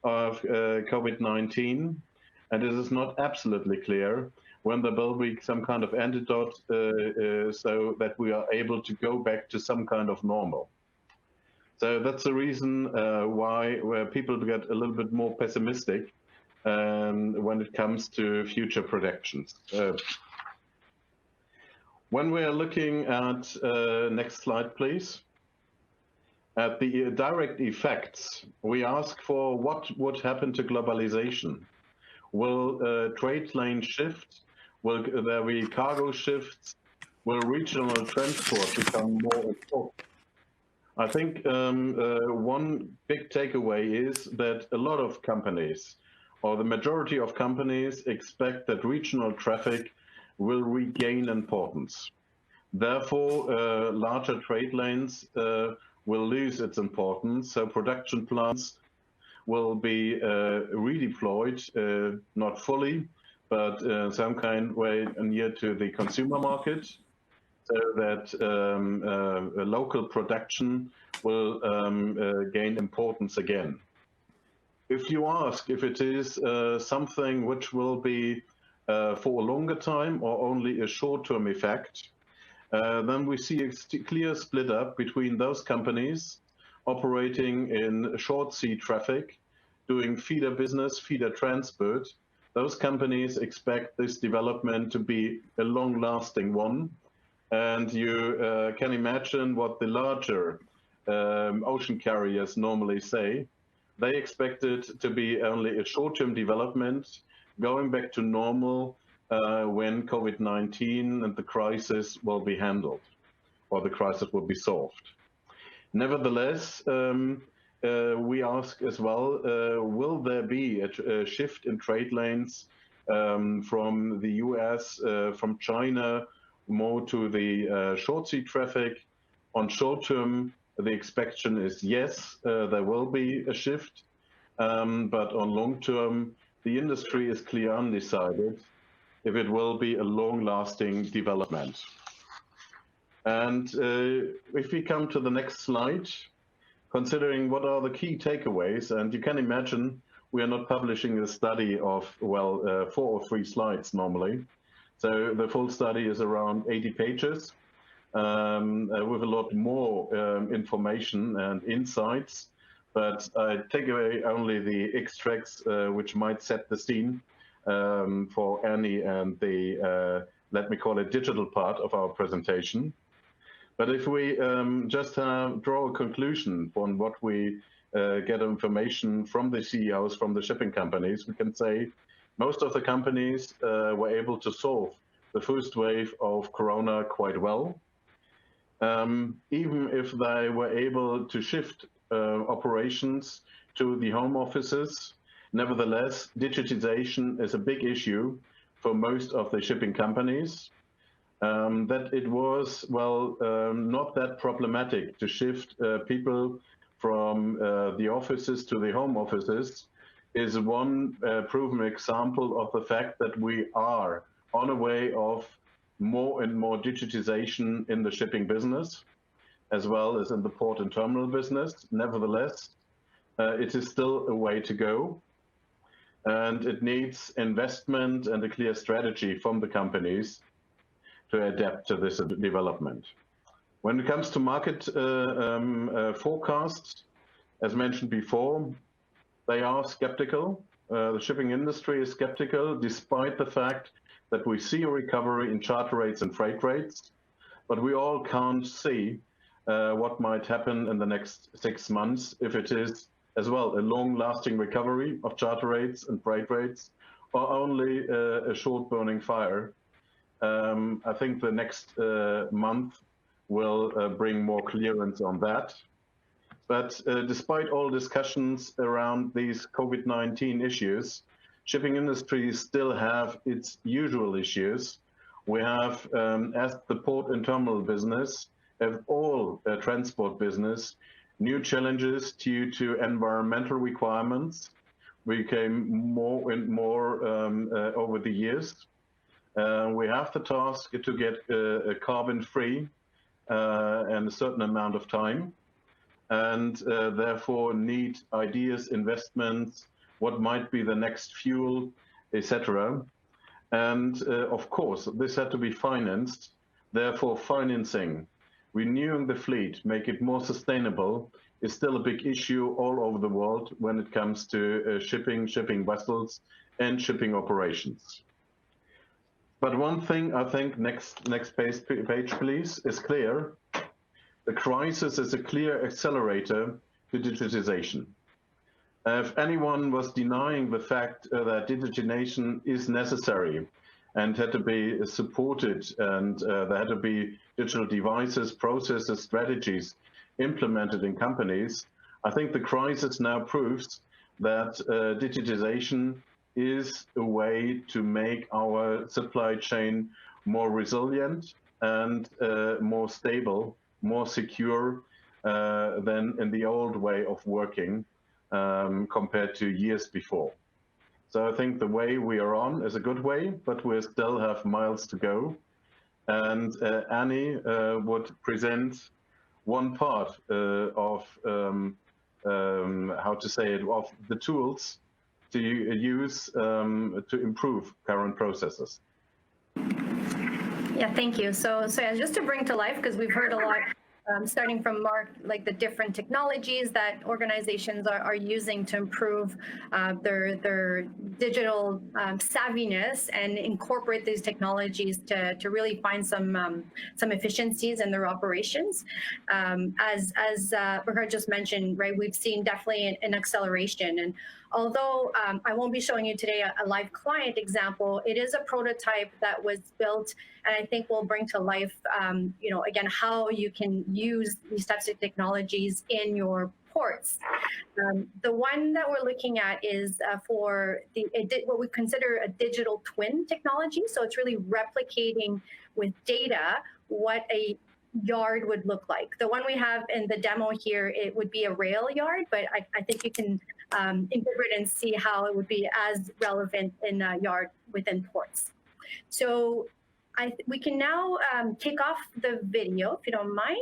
of COVID-19, and it is not absolutely clear when there will be some kind of antidote so that we are able to go back to some kind of normal. So that's the reason where people get a little bit more pessimistic when it comes to future projections. When we are looking at, next slide, please, at the direct effects, we ask for what would happen to globalization. Will trade lane shift? Will there be cargo shifts? Will regional transport become more important? I think one big takeaway is that a lot of companies, or the majority of companies, expect that regional traffic will regain importance. Therefore, larger trade lanes will lose its importance, so production plants will be redeployed, not fully, but some kind of way near to the consumer market, so that local production will gain importance again. If you ask if it is something which will be for a longer time or only a short-term effect, then we see a clear split up between those companies operating in short sea traffic, doing feeder business, feeder transport. Those companies expect this development to be a long-lasting one. And you can imagine what the larger ocean carriers normally say. They expect it to be only a short-term development, going back to normal when COVID-19 and the crisis will be handled, or the crisis will be solved. Nevertheless, we ask as well, will there be a shift in trade lanes from the US, from China, more to the short sea traffic? On short term, the expectation is yes, there will be a shift, but on long term, the industry is clearly undecided if it will be a long-lasting development. And if we come to the next slide, considering what are the key takeaways, and you can imagine we are not publishing a study of, 4 or 3 slides normally. So the full study is around 80 pages with a lot more information and insights, but I take away only the extracts which might set the scene for Annie and the, let me call it, digital part of our presentation. But if we just draw a conclusion on what we get information from the CEOs, from the shipping companies, we can say most of the companies were able to solve the first wave of Corona quite well. Even if they were able to shift operations to the home offices, nevertheless, digitization is a big issue for most of the shipping companies. That it was, not that problematic to shift people from the offices to the home offices is one proven example of the fact that we are on a way of more and more digitization in the shipping business, as well as in the port and terminal business. Nevertheless, it is still a way to go, and it needs investment and a clear strategy from the companies to adapt to this development. When it comes to market forecasts, as mentioned before, they are skeptical. The shipping industry is skeptical, despite the fact that we see a recovery in charter rates and freight rates, but we all can't see what might happen in the next 6 months, if it is as well a long-lasting recovery of charter rates and freight rates, or only a short burning fire. I think the next month will bring more clearance on that. But despite all discussions around these COVID-19 issues, shipping industries still have its usual issues. We have, as the port and terminal business, as all transport business, new challenges due to environmental requirements became more and more over the years. We have the task to get carbon-free in a certain amount of time, and therefore need ideas, investments, what might be the next fuel, etc. And of course, this had to be financed. Therefore, financing, renewing the fleet, make it more sustainable, is still a big issue all over the world when it comes to shipping vessels, and shipping operations. But one thing, I think, next page please, is clear. The crisis is a clear accelerator to digitization. If anyone was denying the fact that digitization is necessary and had to be supported, and there had to be digital devices, processes, strategies implemented in companies, I think the crisis now proves that digitization is a way to make our supply chain more resilient and more stable, more secure than in the old way of working compared to years before. So I think the way we are on is a good way, but we still have miles to go. And Annie would present one part of, how to say it, of the tools to use to improve current processes. Yeah, thank you. So yeah, just to bring to life, because we've heard a lot, starting from Marc, like the different technologies that organizations are using to improve their digital savviness and incorporate these technologies to really find some efficiencies in their operations. As Ricard just mentioned, right, we've seen definitely an acceleration. And although I won't be showing you today a live client example, it is a prototype that was built, and I think will bring to life, you know, again, how you can use these types of technologies in your ports. The one that we're looking at is for what we consider a digital twin technology. So it's really replicating with data what a yard would look like. The one we have in the demo here, it would be a rail yard, but I think you can interpret and see how it would be as relevant in a yard within ports. So we can now kick off the video, if you don't mind.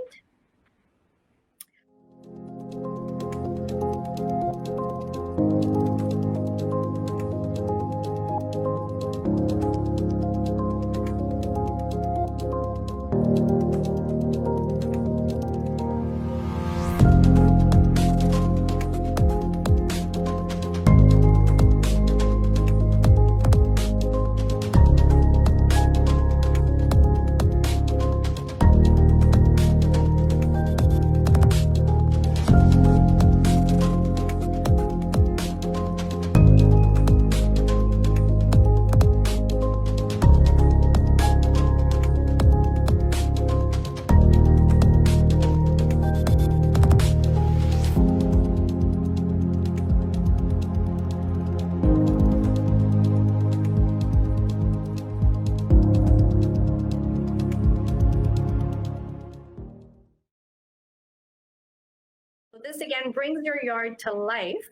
This again brings your yard to life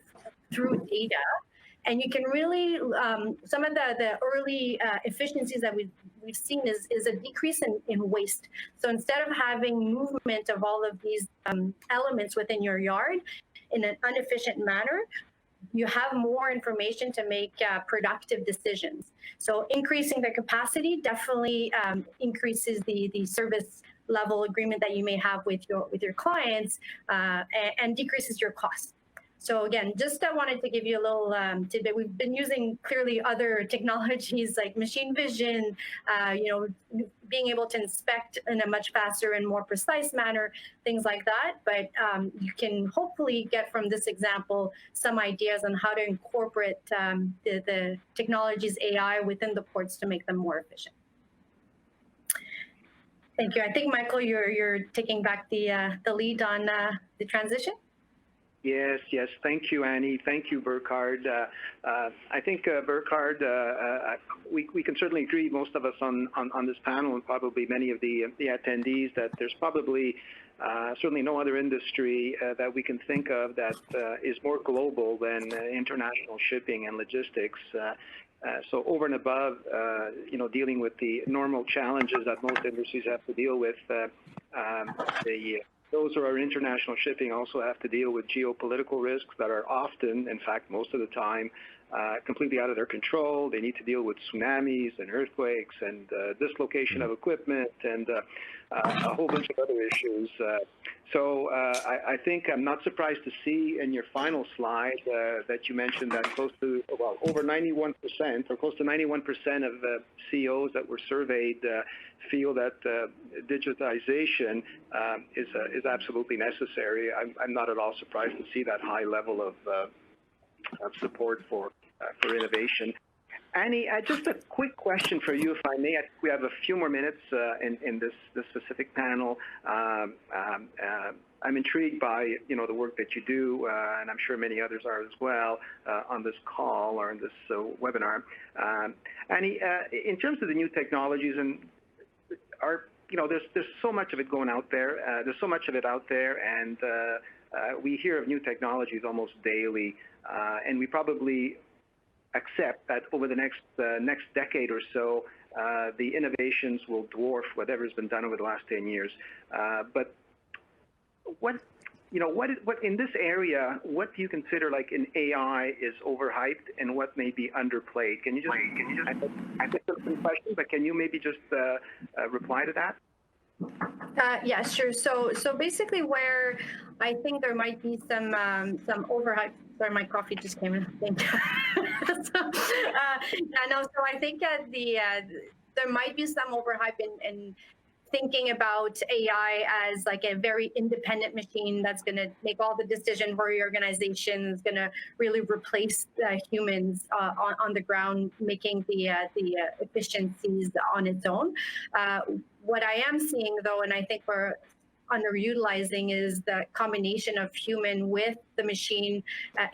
through data, And you can really, some of the early efficiencies that we've seen is a decrease in waste. So instead of having movement of all of these elements within your yard in an inefficient manner, you have more information to make productive decisions. So increasing the capacity definitely increases the service level agreement that you may have with your clients and decreases your costs. So again, just wanted to give you a little tidbit. We've been using clearly other technologies like machine vision, being able to inspect in a much faster and more precise manner, things like that. But you can hopefully get from this example some ideas on how to incorporate the technologies AI within the ports to make them more efficient. Thank you. I think, Michael, you're taking back the lead on the transition. Yes. Thank you, Annie. Thank you, Burkhard. I think, Burkhard, we can certainly agree, most of us on this panel, and probably many of the attendees, that there's probably certainly no other industry that we can think of that is more global than international shipping and logistics. So over and above, dealing with the normal challenges that most industries have to deal with, those who are international shipping also have to deal with geopolitical risks that are often, in fact, most of the time, completely out of their control. They need to deal with tsunamis and earthquakes and dislocation of equipment and a whole bunch of other issues. So I think I'm not surprised to see in your final slide that you mentioned that close to, well, over 91% or close to 91% of CEOs that were surveyed feel that digitization is absolutely necessary. I'm not at all surprised to see that high level of support for innovation. Annie, just a quick question for you, if I may. I think we have a few more minutes in this specific panel. I'm intrigued by the work that you do, and I'm sure many others are as well on this call or in this webinar. Annie, in terms of the new technologies, and there's so much of it going out there. There's so much of it out there, and we hear of new technologies almost daily, and we probably accept that over the next decade or so, the innovations will dwarf whatever's been done over the last 10 years. But what in this area, what do you consider like in AI is overhyped and what may be underplayed? Can you just I think there's some questions, but can you maybe just reply to that? Yeah, sure. So basically, where I think there might be some overhype. Sorry, my coffee just came in. Thank you. So I think there might be some overhype in thinking about AI as like a very independent machine that's going to make all the decision for your organization, is going to really replace humans on the ground, making the efficiencies on its own. What I am seeing, though, and I think we're underutilizing, is the combination of human with the machine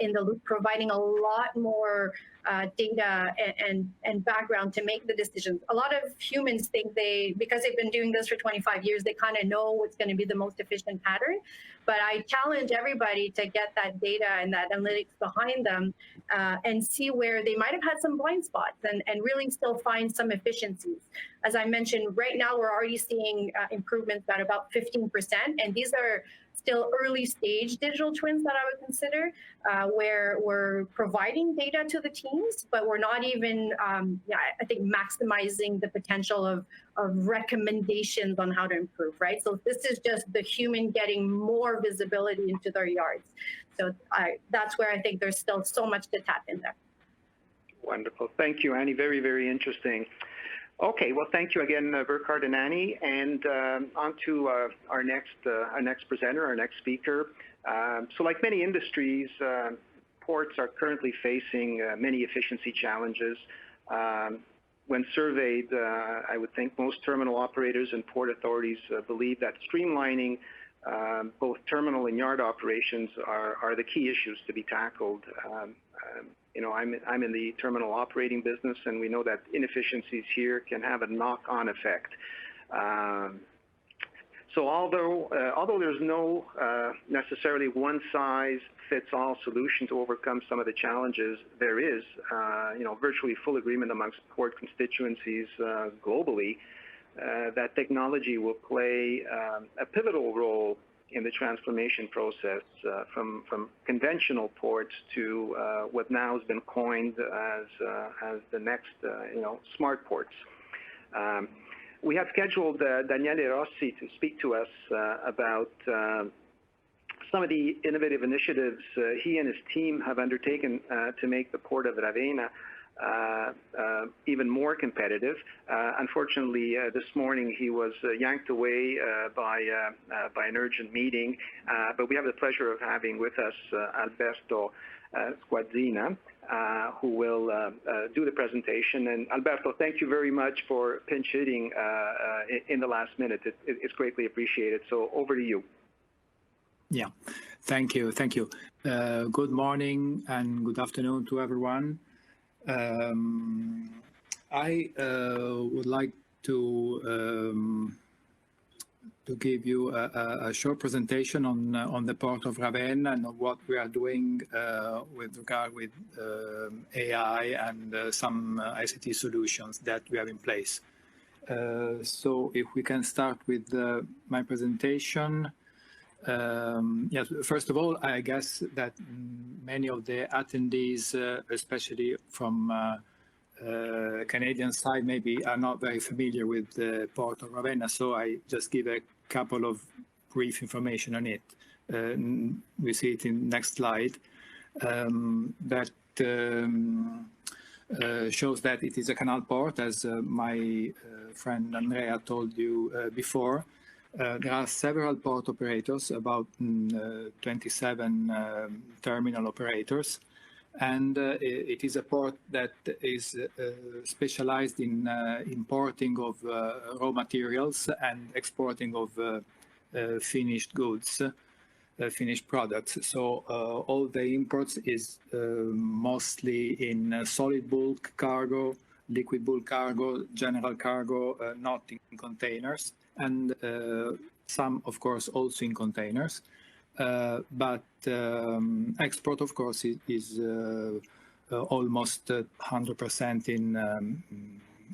in the loop, providing a lot more data and background to make the decisions. A lot of humans think because they've been doing this for 25 years, they kind of know what's going to be the most efficient pattern. But I challenge everybody to get that data and that analytics behind them and see where they might have had some blind spots and really still find some efficiencies. As I mentioned, right now we're already seeing improvements at about 15%, and these are still early stage digital twins that I would consider, where we're providing data to the teams, but we're not even, I think, maximizing the potential of recommendations on how to improve, right? So this is just the human getting more visibility into their yards. So that's where I think there's still so much to tap in there. Wonderful. Thank you, Annie. Very, very interesting. Okay, well, thank you again, Burkhard and Annie, and on to our next presenter, our next speaker. So like many industries, ports are currently facing many efficiency challenges. When surveyed, I would think most terminal operators and port authorities believe that streamlining both terminal and yard operations are the key issues to be tackled. I'm in the terminal operating business, and we know that inefficiencies here can have a knock-on effect. So although there's no necessarily one-size-fits-all solution to overcome some of the challenges, there is, virtually full agreement amongst port constituencies globally that technology will play a pivotal role in the transformation process from conventional ports to what now has been coined as the next, smart ports. We have scheduled Daniele Rossi to speak to us about some of the innovative initiatives he and his team have undertaken to make the Port of Ravenna even more competitive. Unfortunately, this morning he was yanked away by an urgent meeting, but we have the pleasure of having with us Alberto Squazzina, who will do the presentation. And Alberto, thank you very much for pinch hitting in the last minute. It's greatly appreciated. So over to you. Yeah, thank you. Good morning and good afternoon to everyone. I would like to give you a short presentation on the Port of Ravenna and what we are doing with regard with AI and some ICT solutions that we have in place. So if we can start with my presentation. Yes, first of all, I guess that many of the attendees, especially from Canadian side, maybe are not very familiar with the Port of Ravenna, so I just give a couple of brief information on it. We see it in next slide. That shows that it is a canal port, as my friend Andrea told you before. There are several port operators, about 27 terminal operators, and it is a port that is specialized in importing of raw materials and exporting of finished goods, finished products. So all the imports is mostly in solid bulk cargo, liquid bulk cargo, general cargo, not in containers, and some, of course, also in containers. But export, of course, is almost 100%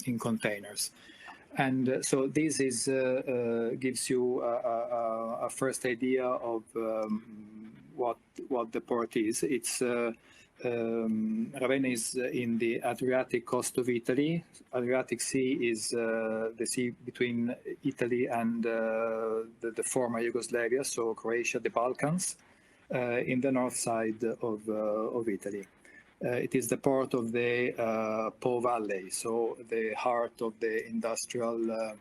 in containers. And so this is gives you a first idea of what the port is. It's Ravenna is in the Adriatic coast of Italy. Adriatic Sea is the sea between Italy and the former Yugoslavia, so Croatia, the Balkans, in the north side of Italy. It is the port of the Po Valley, so the heart of the industrial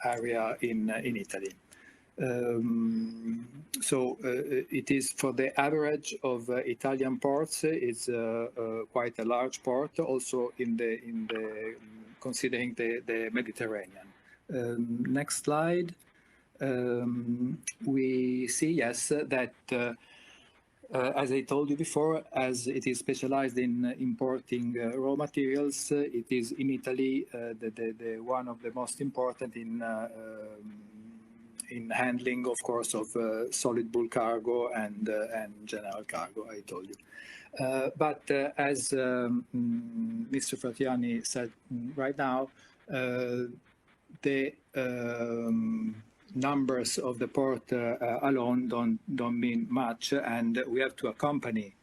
area in Italy. So it is, for the average of Italian ports, it's quite a large port, also in the considering the Mediterranean. Next slide. We see, yes, that as I told you before, as it is specialized in importing raw materials, it is in Italy the one of the most important in handling, of course, of solid bulk cargo and general cargo, I told you. But as Mr. Fratianni said right now, the numbers of the port alone don't mean much, and we have to accompany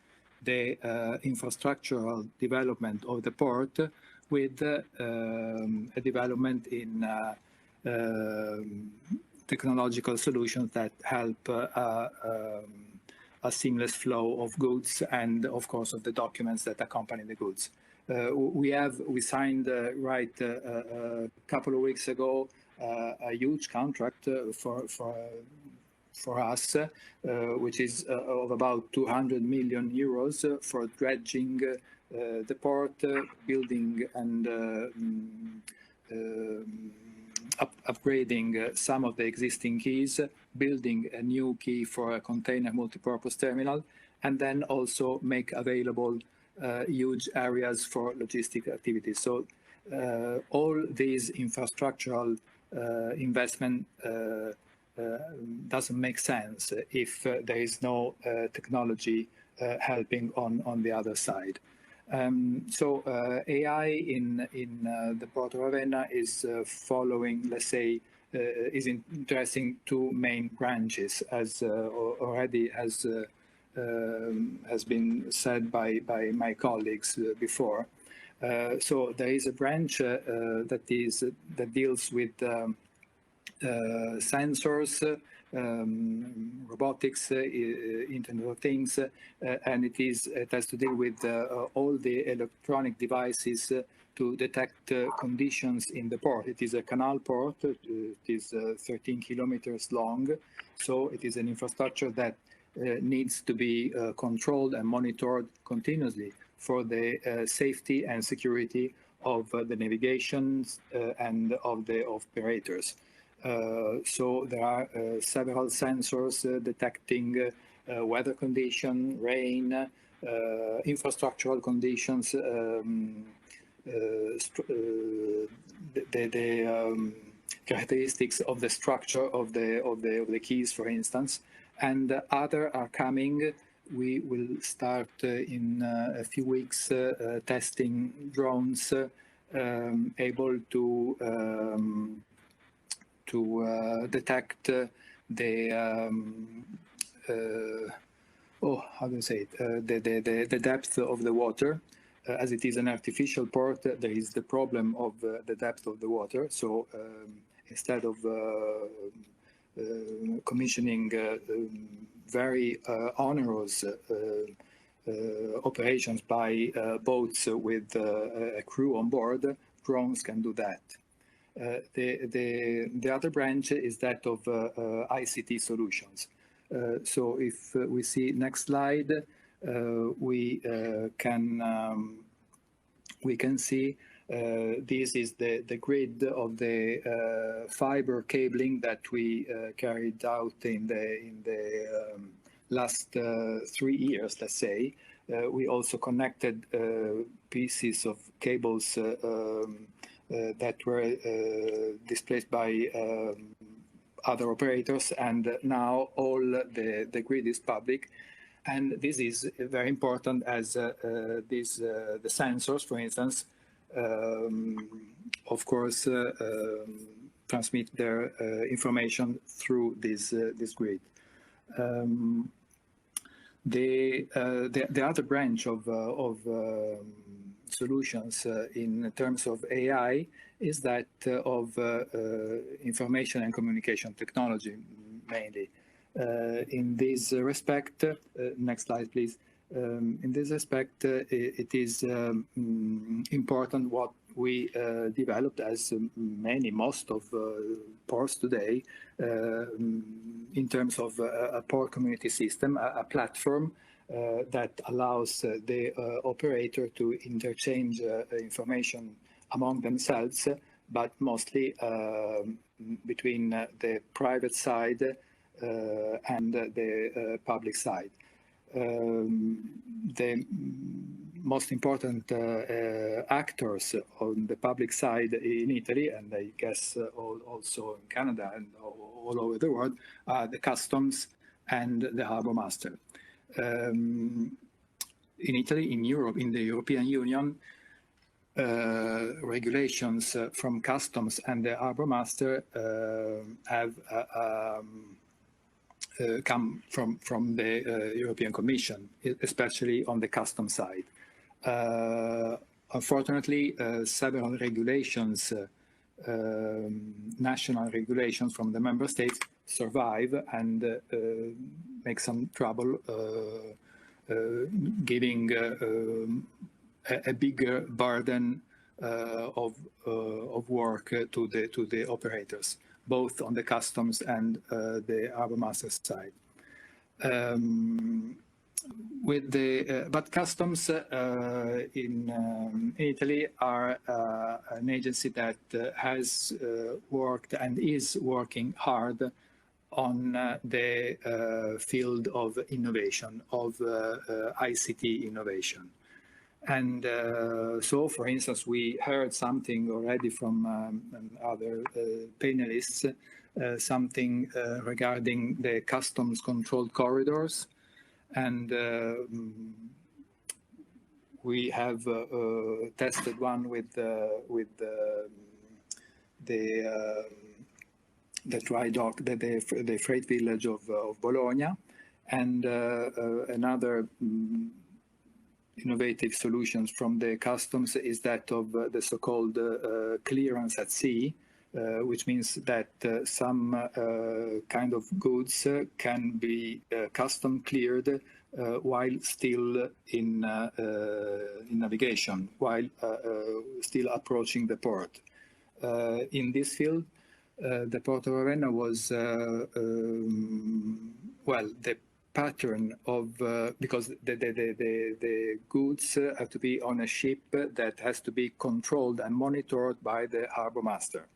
the infrastructural development of the port with a development in technological solutions that help a seamless flow of goods and, of course, of the documents that accompany the goods. We signed a couple of weeks ago a huge contract for us, which is of about 200 million euros for dredging the port, building and upgrading some of the existing quays, building a new quay for a container multipurpose terminal, and then also make available huge areas for logistic activities. So all these infrastructural investment doesn't make sense if there is no technology helping on the other side. So AI in the Port of Ravenna is following, let's say, is addressing two main branches, as already has been said by my colleagues before. So there is a branch that deals with sensors, robotics, Internet of Things, and it has to deal with all the electronic devices to detect conditions in the port. It is a canal port. It is 13 kilometers long, so it is an infrastructure that needs to be controlled and monitored continuously for the safety and security of the navigations and of the operators. So there are several sensors detecting weather condition, rain, infrastructural conditions, the characteristics of the structure of the quays, for instance, and other are coming. We will start in a few weeks testing drones able to detect the how do you say it? The depth of the water. As it is an artificial port, there is the problem of the depth of the water. So instead of commissioning very onerous operations by boats with a crew on board, drones can do that. The other branch is that of ICT solutions. So if we see next slide, we can see this is the grid of the fiber cabling that we carried out in the last 3 years, let's say. We also connected pieces of cables that were displaced by other operators, and now all the grid is public. And this is very important as the sensors, for instance, of course, transmit their information through this grid. The other branch of solutions in terms of AI is that of information and communication technology, mainly. In this respect, next slide, please. In this respect, it is important what we developed, as most of ports today, in terms of a port community system, a platform that allows the operator to interchange information among themselves, but mostly between the private side and the public side. The most important actors on the public side in Italy, and I guess also in Canada and all over the world, are the customs and the harbor master. In Italy, in Europe, in the European Union, regulations from customs and the harbor master have come from the European Commission, especially on the customs side. Unfortunately, several regulations, national regulations from the member states, survive and make some trouble, giving a bigger burden of work to the operators, both on the customs and the harbor master side. But customs in Italy are an agency that has worked and is working hard on the field of innovation, of ICT innovation. And so, for instance, we heard something already from other panelists, something regarding the customs controlled corridors. And we have tested one with the dry dock, the freight village of Bologna, and another innovative solutions from the customs is that of the so-called clearance at sea, which means that some kind of goods can be custom cleared while still in navigation, while still approaching the port. In this field, the Port of Ravenna was, well, the pattern of, because the goods have to be on a ship that has to be controlled and monitored by the harbor master.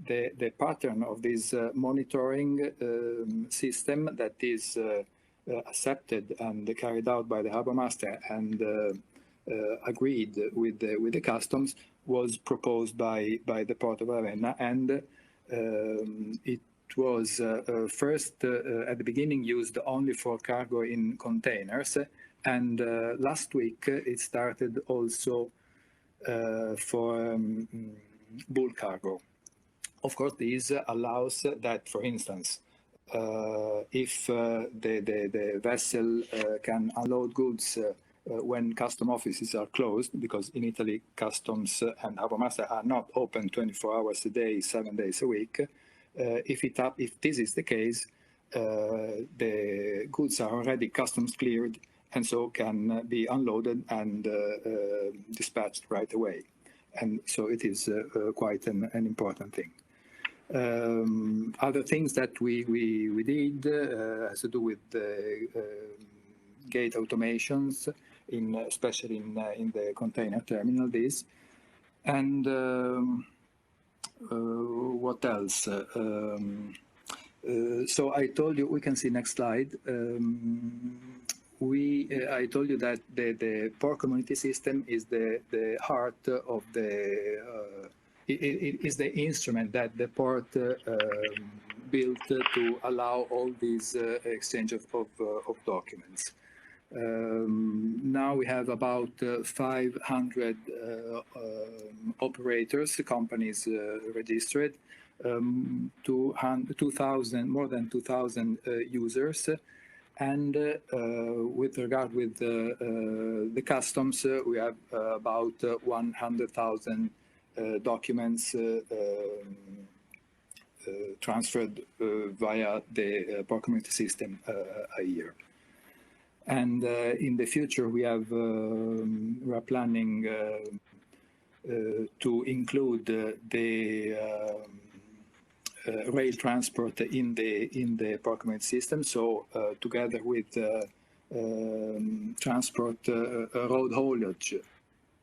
The pattern of this monitoring system that is accepted and carried out by the harbor master and agreed with the customs was proposed by the Port of Ravenna, and it was first at the beginning used only for cargo in containers, and last week it started also for bulk cargo. Of course, this allows that, for instance, if the vessel can unload goods when custom offices are closed, because in Italy customs and harbor master are not open 24 hours a day, 7 days a week. If this is the case, the goods are already customs cleared and so can be unloaded and dispatched right away. And so it is quite an important thing. Other things that we did has to do with gate automations, especially in the container terminal. This and what else? So I told you, we can see next slide. I told you that the port community system is the heart of the. It is the instrument that the port built to allow all these exchange of documents. Now we have about 500 operators, companies registered, more than 2,000 users, and with regard with the customs, we have about 100,000 documents transferred via the port community system a year. And in the future, we are planning to include the rail transport in the port community system. So together with transport road haulage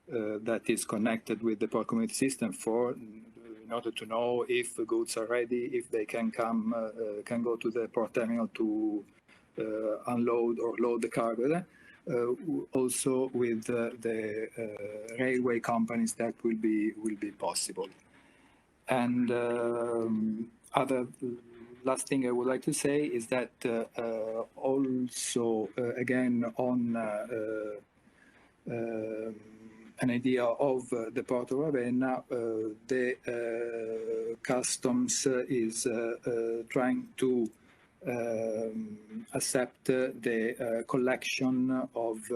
that is connected with the port community system in order to know if the goods are ready, if they can go to the port terminal to unload or load the cargo. Also with the railway companies, that will be possible. And last thing I would like to say is that also again on an idea of the Port of Ravenna, the customs is trying to accept the collection of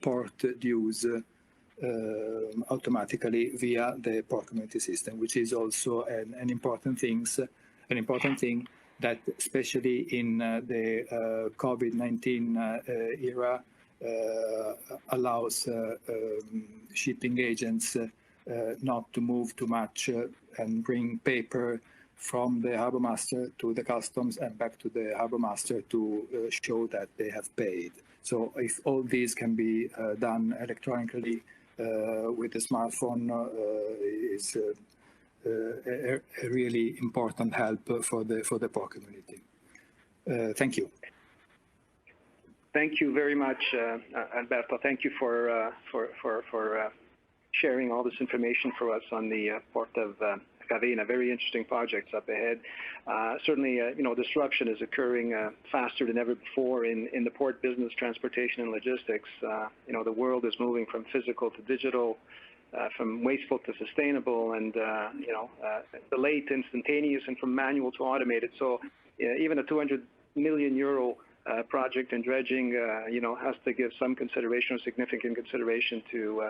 port dues automatically via the port community system, which is also an important thing that, especially in the COVID-19 era, allows shipping agents not to move too much and bring paper from the harbor master to the customs and back to the harbor master to show that they have paid. So if all these can be done electronically with a smartphone, is a really important help for the port community. Thank you. Thank you very much, Alberto. Thank you for sharing all this information for us on the Port of Ravenna. Very interesting projects up ahead. Certainly, disruption is occurring faster than ever before in the port business, transportation, and logistics. The world is moving from physical to digital, from wasteful to sustainable, and delayed to instantaneous, and from manual to automated. So even a 200 million euro project in dredging, has to give some consideration or significant consideration to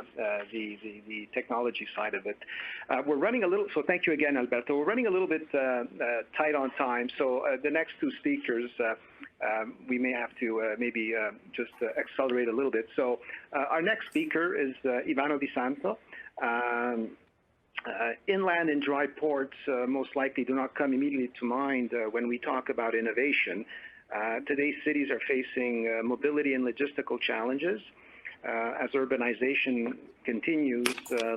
the technology side of it. We're running a little, so thank you again, Alberto. We're running a little bit tight on time. So the next two speakers, we may have to maybe just accelerate a little bit. So our next speaker is Ivano Di Santo. Inland and dry ports most likely do not come immediately to mind when we talk about innovation. Today's cities are facing mobility and logistical challenges. As urbanization continues,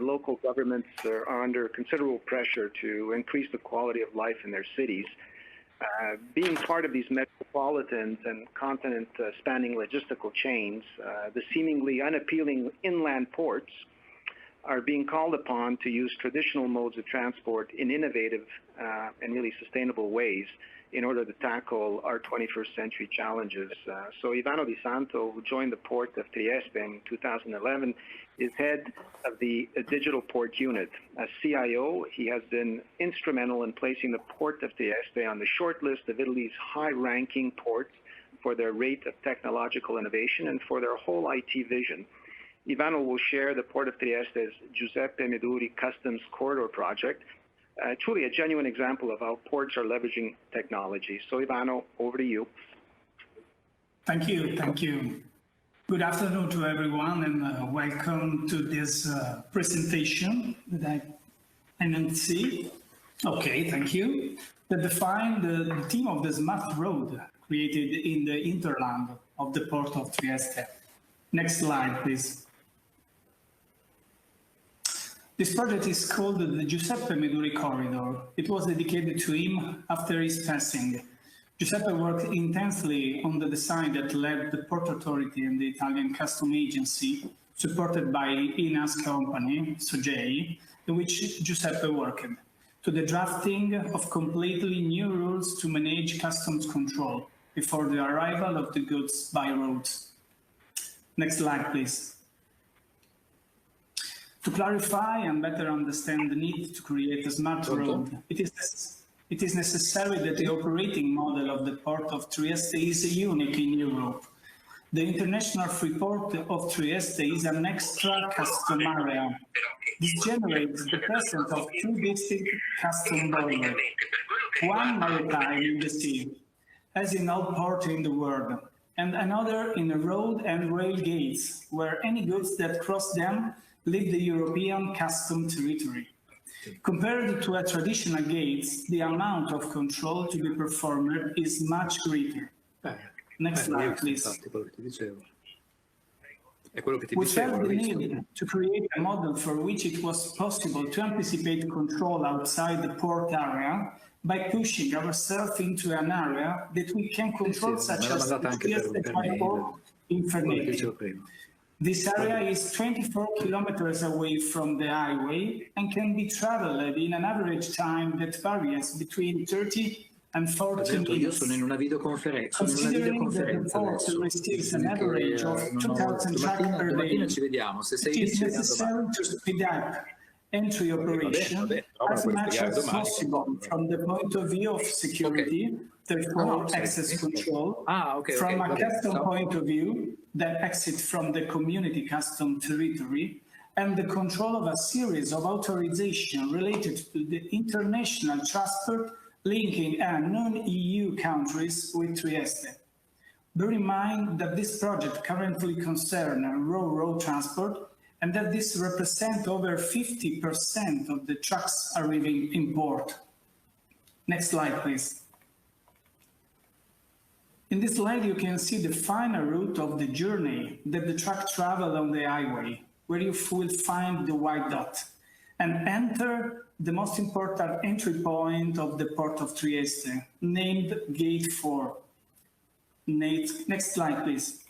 local governments are under considerable pressure to increase the quality of life in their cities. Being part of these metropolitan and continent-spanning logistical chains, the seemingly unappealing inland ports are being called upon to use traditional modes of transport in innovative and really sustainable ways in order to tackle our 21st century challenges. So Ivano Di Santo, who joined the Port of Trieste in 2011, is head of the Digital Port Unit. As CIO, he has been instrumental in placing the Port of Trieste on the short list of Italy's high-ranking ports for their rate of technological innovation and for their whole IT vision. Ivano will share the Port of Trieste's Giuseppe Meduri Customs Corridor project, truly a genuine example of how ports are leveraging technology. So Ivano, over to you. Thank you. Good afternoon to everyone, and welcome to this presentation that I didn't see. Okay, thank you. That define the theme of the smart road created in the hinterland of the Port of Trieste. Next slide, please. This project is called the Giuseppe Meduri Corridor. It was dedicated to him after his passing. Giuseppe worked intensely on the design that led the Port Authority and the Italian Custom Agency, supported by INA's company, Sogei, in which Giuseppe worked, to the drafting of completely new rules to manage customs control before the arrival of the goods by road. Next slide, please. To clarify and better understand the need to create a smart road, it is necessary that the operating model of the Port of Trieste is unique in Europe. The International Free Port of Trieste is an extra custom area. This generates the presence of two distinct custom borders, one maritime in the sea, as in all ports in the world, and another in the road and rail gates, where any goods that cross them leave the European custom territory. Compared to a traditional gates, the amount of control to be performed is much greater. Next slide, please. We felt the need to create a model for which it was possible to anticipate control outside the port area by pushing ourselves into an area that we can control, such as the Trieste Port in Veillet. This area is 24 kilometers away from the highway and can be traveled in an average time that varies between 30 and 40 minutes. Considering that the port receives an average of 2,000 trucks per day, it is necessary to speed up entry operation as much as possible from the point of view of security, therefore access control, from a custom point of view, that exit from the community custom territory, and the control of a series of authorizations related to the international transport linking non-EU countries with Trieste. Bear in mind that this project currently concerns road transport, and that this represents over 50% of the trucks arriving in port. Next slide, please. In this slide, you can see the final route of the journey that the truck travels on the highway, where you will find the white dot, and enter the most important entry point of the Port of Trieste, named Gate 4. Next slide, please.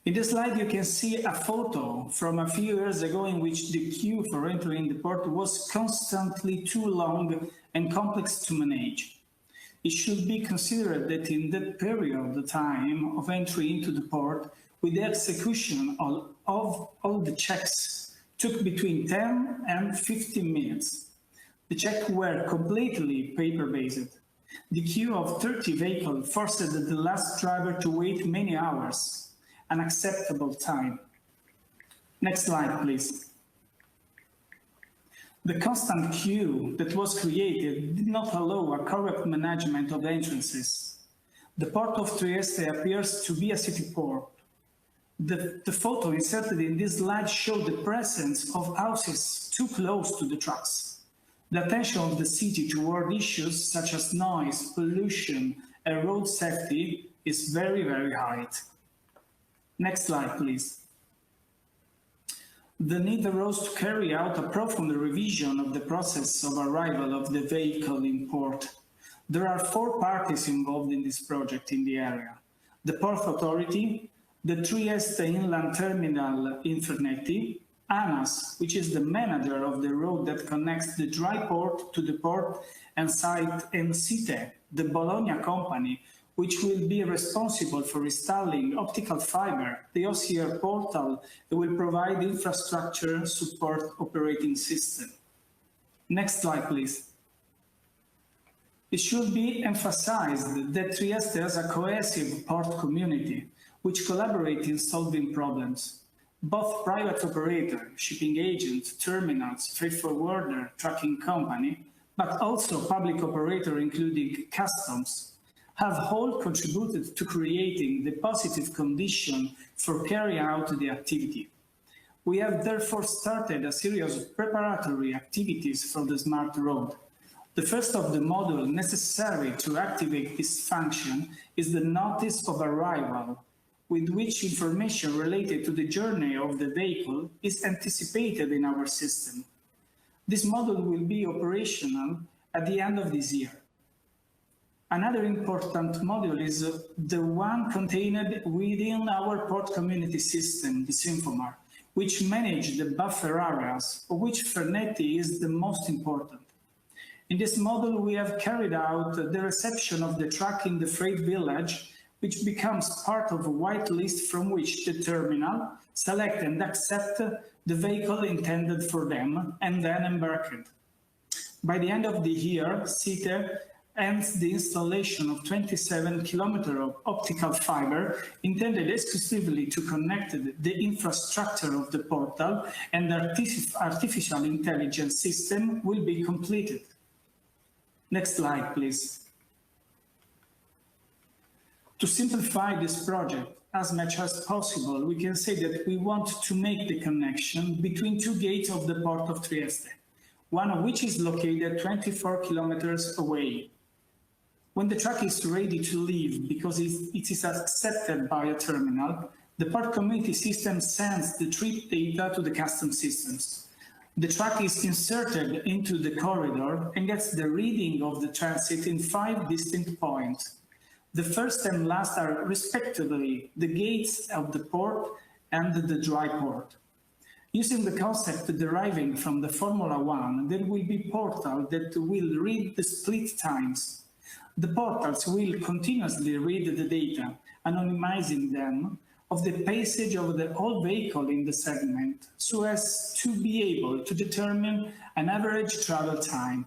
In the slide, you can see a photo from a few years ago in which the queue for entering the port was constantly too long and complex to manage. It should be considered that in that period, the time of entry into the port with the execution of all the checks took between 10 and 15 minutes. The checks were completely paper-based. The queue of 30 vehicles forced the last driver to wait many hours. Unacceptable time. Next slide, please. The constant queue that was created did not allow a correct management of entrances. The Port of Trieste appears to be a city port. The photo inserted in this slide showed the presence of houses too close to the tracks. The attention of the city toward issues such as noise, pollution, and road safety is very, very high. Next slide, please. The need arose to carry out a profound revision of the process of arrival of the vehicle in port. There are 4 parties involved in this project in the area: the Port Authority, the Trieste Inland Terminal Inferneti, ANAS, which is the manager of the road that connects the dry port to the port and site, and CITE, the Bologna company, which will be responsible for installing optical fiber, the OCR portal that will provide infrastructure support operating system. Next slide, please. It should be emphasized that Trieste has a cohesive port community, which collaborates in solving problems. Both private operator, shipping agents, terminals, freight forwarder, trucking company, but also public operator, including customs, have all contributed to creating the positive condition for carrying out the activity. We have therefore started a series of preparatory activities for the smart road. The first of the modules necessary to activate this function is the notice of arrival, with which information related to the journey of the vehicle is anticipated in our system. This module will be operational at the end of this year. Another important module is the one contained within our port community system, the Sinfomar, which manages the buffer areas, of which Fernetti is the most important. In this module, we have carried out the reception of the truck in the freight village, which becomes part of a white list from which the terminal select and accept the vehicle intended for them and then embarked. By the end of the year, CITE ends the installation of 27 kilometers of optical fiber intended exclusively to connect the infrastructure of the portal, and the artificial intelligence system will be completed. Next slide, please. To simplify this project as much as possible, we can say that we want to make the connection between 2 gates of the Port of Trieste, one of which is located 24 kilometers away. When the truck is ready to leave because it is accepted by a terminal, the port community system sends the trip data to the customs systems. The truck is inserted into the corridor and gets the reading of the transit in 5 distinct points. The first and last are respectively the gates of the port and the dry port. Using the concept deriving from the Formula 1, there will be portals that will read the split times. The portals will continuously read the data, anonymizing them, of the passage of the whole vehicle in the segment, so as to be able to determine an average travel time.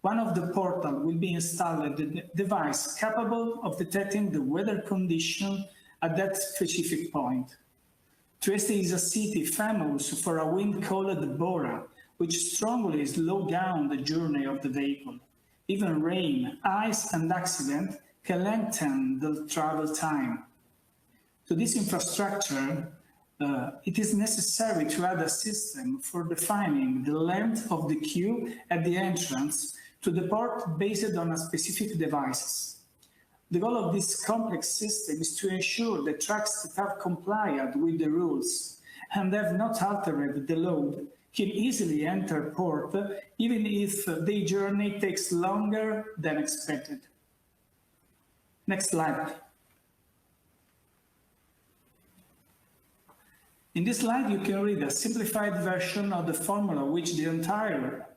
One of the portals will be installed a device capable of detecting the weather condition at that specific point. Trieste is a city famous for a wind called Bora, which strongly slows down the journey of the vehicle. Even rain, ice, and accident can lengthen the travel time. To this infrastructure, it is necessary to add a system for defining the length of the queue at the entrance to the port based on a specific devices. The goal of this complex system is to ensure that trucks that have complied with the rules and have not altered the load can easily enter port, even if their journey takes longer than expected. Next slide. In this slide, you can read a simplified version of the formula which the entire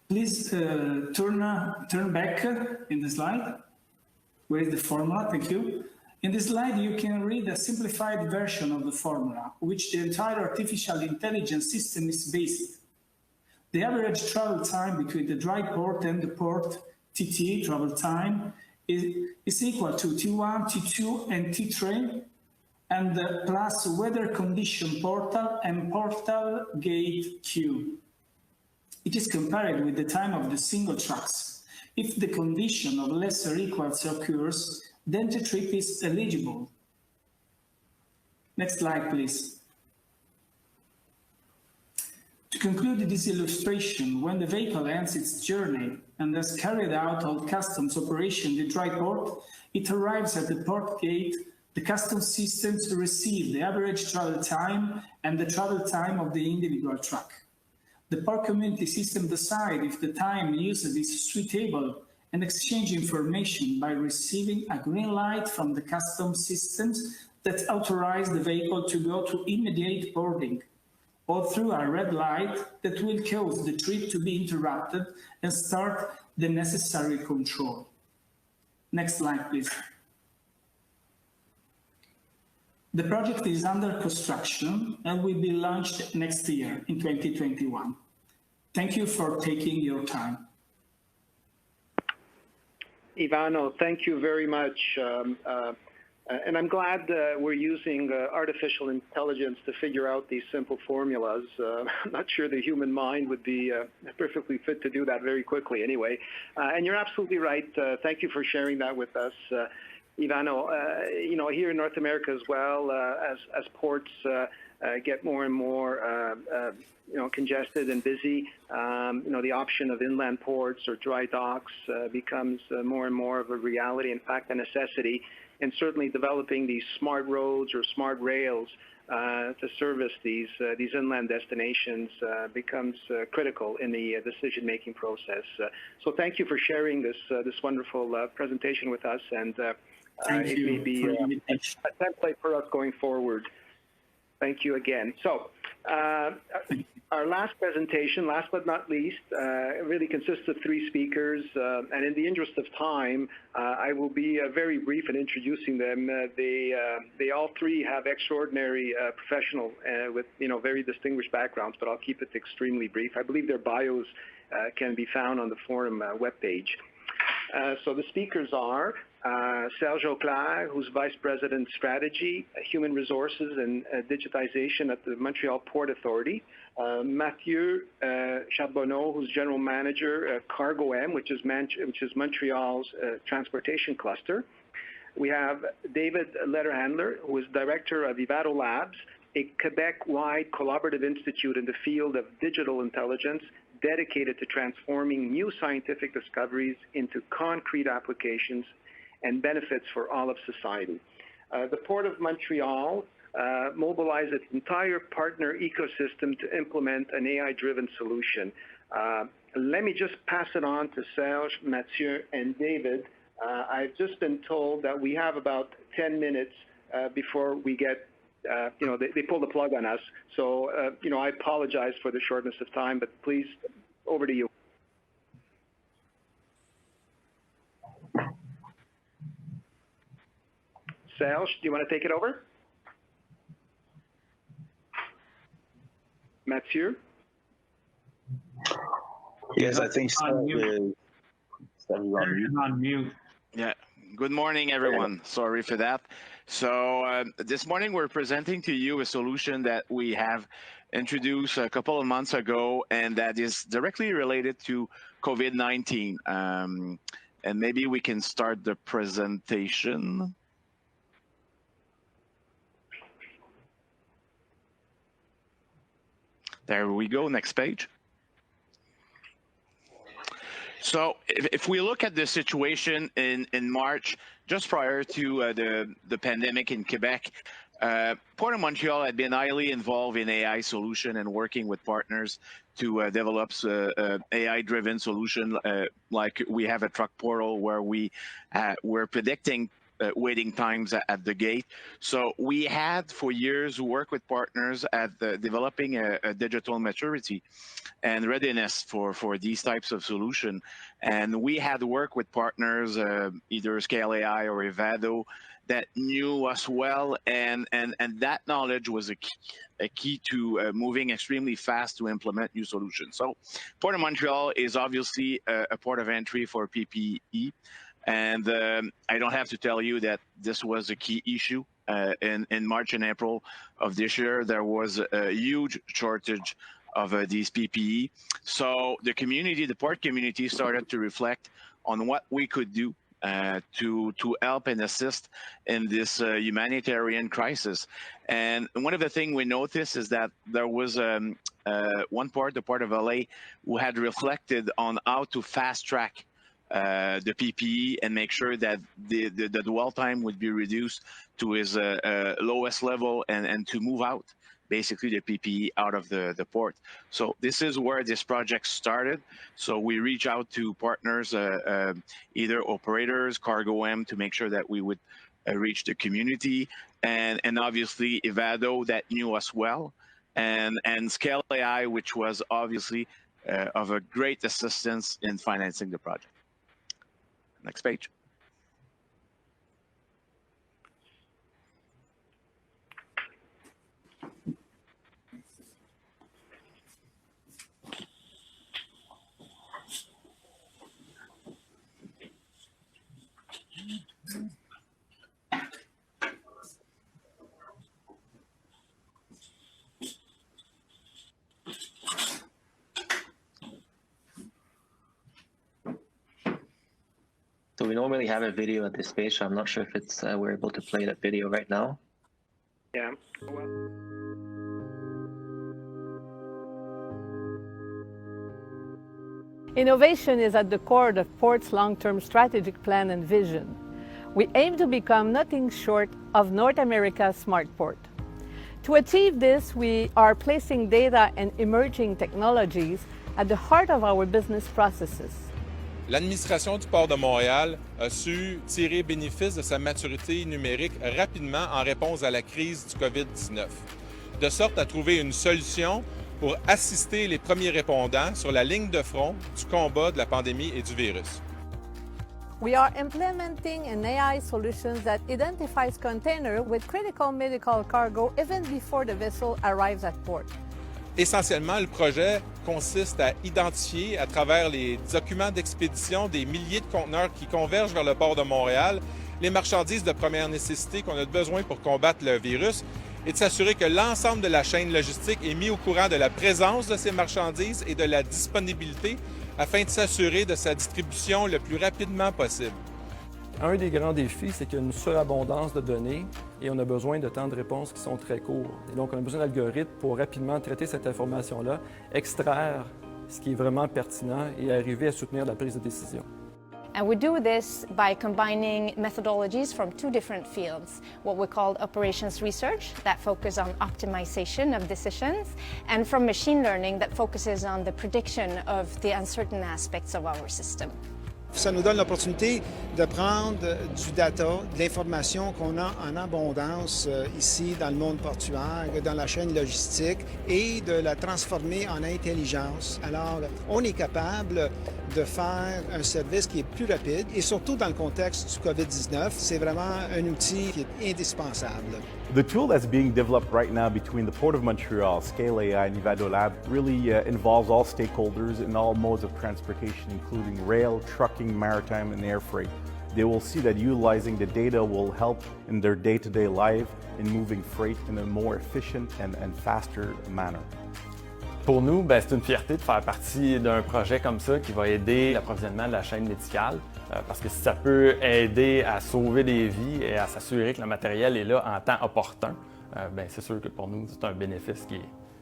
please turn back in the slide. Where is the formula? Thank you. In this slide, you can read a simplified version of the formula, which the entire artificial intelligence system is based. The average travel time between the dry port and the port, TT, travel time, is equal to T1, T2, and T3, and plus weather condition portal and portal gate queue. It is compared with the time of the single tracks. If the condition of lesser equals occurs, then the trip is eligible. Next slide, please. To conclude this illustration, when the vehicle ends its journey and has carried out all customs operation in the dry port, it arrives at the port gate. The customs systems receive the average travel time and the travel time of the individual truck. The port community system decides if the time used is suitable and exchange information by receiving a green light from the customs systems that authorize the vehicle to go to immediate boarding, or through a red light that will cause the trip to be interrupted and start the necessary control. Next slide, please. The project is under construction and will be launched next year in 2021. Thank you for taking your time. Ivano, thank you very much. And I'm glad we're using artificial intelligence to figure out these simple formulas. I'm not sure the human mind would be perfectly fit to do that very quickly anyway. And you're absolutely right. Thank you for sharing that with us. Ivano, here in North America as well, as ports get more and more, congested and busy, the option of inland ports or dry docks becomes more and more of a reality, in fact, a necessity. And certainly developing these smart roads or smart rails to service these inland destinations becomes critical in the decision-making process. So thank you for sharing this wonderful presentation with us, and it may be a template for us going forward. Thank you again. So our last presentation, last but not least, really consists of 3 speakers. And in the interest of time, I will be very brief in introducing them. They all 3 have extraordinary professional with very distinguished backgrounds, but I'll keep it extremely brief. I believe their bios can be found on the forum webpage. So the speakers are Serge Auclair, who's Vice President Strategy, Human Resources and Digitization at the Montreal Port Authority. Mathieu Charbonneau, who's General Manager, Cargo M, which is Montreal's transportation cluster. We have David Lederhendler, who is Director of IVADO Labs, a Quebec-wide collaborative institute in the field of digital intelligence dedicated to transforming new scientific discoveries into concrete applications and benefits for all of society. The Port of Montreal mobilized its entire partner ecosystem to implement an AI-driven solution. Let me just pass it on to Serge, Mathieu, and David. I've just been told that we have about 10 minutes before we get, they pull the plug on us. So, I apologize for the shortness of time, but please, over to you. Serge, do you want to take it over? Mathieu? Yes, I think so. On mute. Yeah. Good morning, everyone. Sorry for that. So this morning we're presenting to you a solution that we have introduced a couple of months ago, and that is directly related to COVID-19. And maybe we can start the presentation. There we go, next page. So if we look at the situation in March, just prior to the pandemic in Quebec, Port of Montreal had been highly involved in AI solution and working with partners to develop AI-driven solution, like we have a truck portal where we're predicting waiting times at the gate. So we had for years worked with partners at developing a digital maturity and readiness for these types of solution. And we had worked with partners, either Scale AI or IVADO, that knew us well, and that knowledge was a key to moving extremely fast to implement new solutions. So Port of Montreal is obviously a port of entry for PPE. And I don't have to tell you that this was a key issue. In March and April of this year, there was a huge shortage of these PPE. So the community, the port community, started to reflect on what we could do to help and assist in this humanitarian crisis. And one of the things we noticed is that there was one port, the Port of Veillet, who had reflected on how to fast track the PPE and make sure that the dwell time would be reduced to its lowest level and to move out basically the PPE out of the port. So this is where this project started. So we reach out to partners, either operators, Cargo M, to make sure that we would reach the community, and obviously IVADO that knew us well, and Scale AI, which was obviously of a great assistance in financing the project. Next page. So we normally have a video at this stage, so I'm not sure if it's we're able to play that video right now. Yeah. Innovation is at the core of Port's long-term strategic plan and vision. We aim to become nothing short of North America's smart port. To achieve this, we are placing data and emerging technologies at the heart of our business processes. L'administration du port de Montréal a su tirer bénéfice de sa maturité numérique rapidement en réponse à la crise du COVID-19, de sorte à trouver une solution pour assister les premiers répondants sur la ligne de front du combat de la pandémie et du virus. We are implementing an AI solution that identifies containers with critical medical cargo even before the vessel arrives at port. Essentiellement, le projet consiste à identifier à travers les documents d'expédition des milliers de conteneurs qui convergent vers le port de Montréal les marchandises de première nécessité qu'on a besoin pour combattre le virus et de s'assurer que l'ensemble de la chaîne logistique est mis au courant de la présence de ces marchandises et de la disponibilité afin de s'assurer de sa distribution le plus rapidement possible. Un des grands défis, c'est qu'il y a une surabondance de données et on a besoin de temps de réponse qui sont très courts. Et donc, on a besoin d'algorithmes pour rapidement traiter cette information-là, extraire ce qui est vraiment pertinent et arriver à soutenir la prise de décision. And we do this by combining methodologies from two different fields, what we call operations research, that focuses on optimization of decisions, and from machine learning that focuses on the prediction of the uncertain aspects of our system. Ça nous donne l'opportunité de prendre du data, de l'information qu'on a en abondance ici dans le monde portuaire, dans la chaîne logistique, et de la transformer en intelligence. Alors, on est capable de faire un service qui est plus rapide et surtout dans le contexte du COVID-19, c'est vraiment un outil qui est indispensable. The tool that's being developed right now between the Port of Montreal, Scale AI, and IVADO Lab really involves all stakeholders in all modes of transportation, including rail, trucking, maritime, and air freight. They will see that utilizing the data will help in their day-to-day life in moving freight in a more efficient and faster manner. Pour nous, c'est une fierté de faire partie d'un projet comme ça qui va aider l'approvisionnement de la chaîne médicale parce que si ça peut aider à sauver des vies et à s'assurer que le matériel est là en temps opportun, c'est sûr que pour nous, c'est un bénéfice qui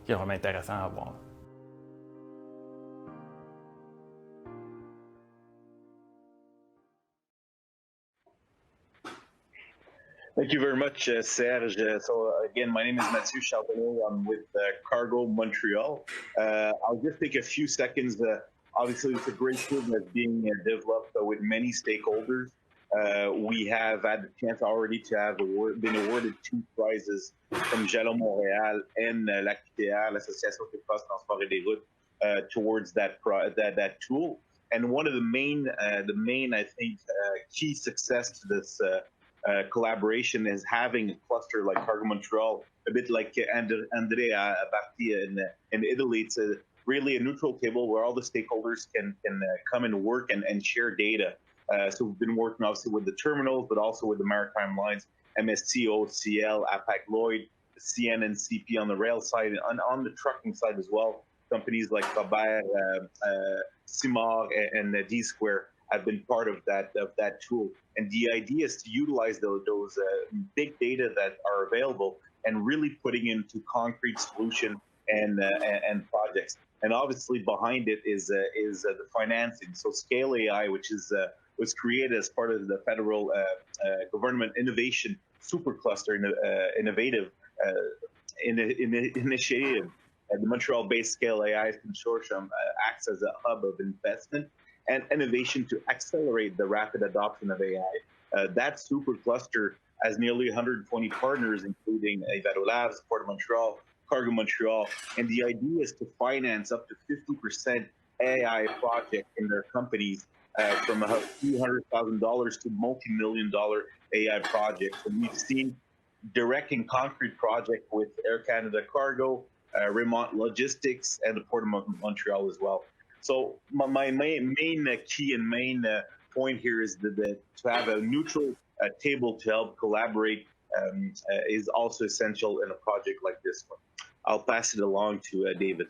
est vraiment intéressant à avoir. Thank you very much, Serge. So again, my name is Mathieu Charbonneau. I'm with Cargo Montreal. I'll just take a few seconds. Obviously, it's a great tool that's being developed with many stakeholders. We have had the chance already to have been awarded 2 prizes from Jalon Montréal and l'AQTR, l'Association Québécoise Transport et des Routes, towards that tool. And one of the main I think, key success to this collaboration is having a cluster like Cargo Montreal, a bit like Andrea Bardi in Italy. It's really a neutral table where all the stakeholders can come and work and share data. So we've been working obviously with the terminals, but also with the maritime lines, MSC, OCL, APAC Lloyd, CN and CP on the rail side, and on the trucking side as well. Companies like Robert, Simard, and D-Square have been part of that tool. And the idea is to utilize those big data that are available and really putting into concrete solution and projects. And obviously behind it is the financing. So Scale AI, which was created as part of the federal government innovation supercluster innovative initiative. The Montreal-based Scale AI consortium acts as a hub of investment and innovation to accelerate the rapid adoption of AI. That supercluster has nearly 120 partners, including IVADO Labs, Port of Montreal, Cargo Montreal, and the idea is to finance up to 50% AI projects in their companies, from a few $100,000 to multi-million-dollar AI projects. And we've seen direct and concrete projects with Air Canada Cargo, Remote Logistics, and the Port of Montreal as well. So my main key and main point here is that to have a neutral table to help collaborate is also essential in a project like this one. I'll pass it along to David.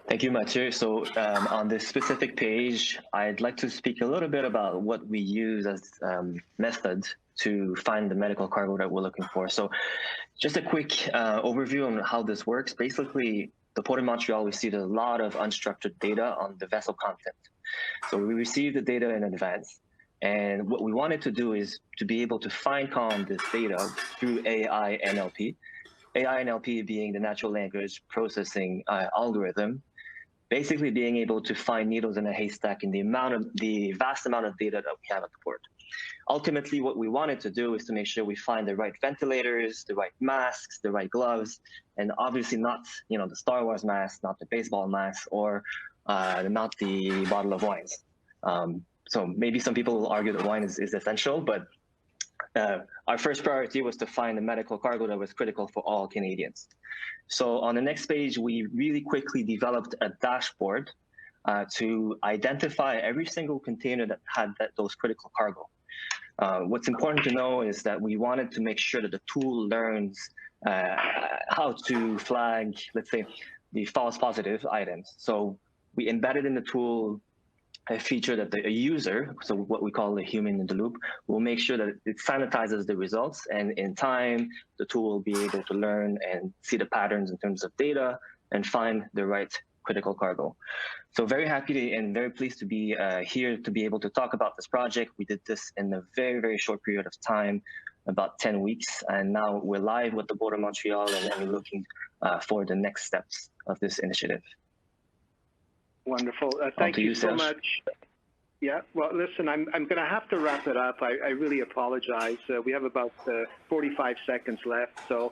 Thank you, Mathieu. So on this specific page, I'd like to speak a little bit about what we use as methods to find the medical cargo that we're looking for. So just a quick overview on how this works. Basically, the Port of Montreal received a lot of unstructured data on the vessel content. So we received the data in advance. And what we wanted to do is to be able to fine-tune this data through AI NLP. AI NLP being the natural language processing algorithm, basically being able to find needles in a haystack in the vast amount of data that we have at the port. Ultimately, what we wanted to do is to make sure we find the right ventilators, the right masks, the right gloves, and obviously not, the Star Wars mask, not the baseball mask, or not the bottle of wines. So maybe some people will argue that wine is essential, but our first priority was to find the medical cargo that was critical for all Canadians. So on the next page, we really quickly developed a dashboard to identify every single container that had those critical cargo. What's important to know is that we wanted to make sure that the tool learns how to flag, let's say, the false positive items. So we embedded in the tool a feature that a user, so what we call a human in the loop, will make sure that it sanitizes the results, and in time, the tool will be able to learn and see the patterns in terms of data and find the right critical cargo. So very happy and very pleased to be here to be able to talk about this project. We did this in a very, very short period of time, about 10 weeks, and now we're live with the Port of Montreal and we're looking for the next steps of this initiative. Wonderful. Thank you so much. Yeah, well, listen, I'm going to have to wrap it up. I really apologize. We have about 45 seconds left. So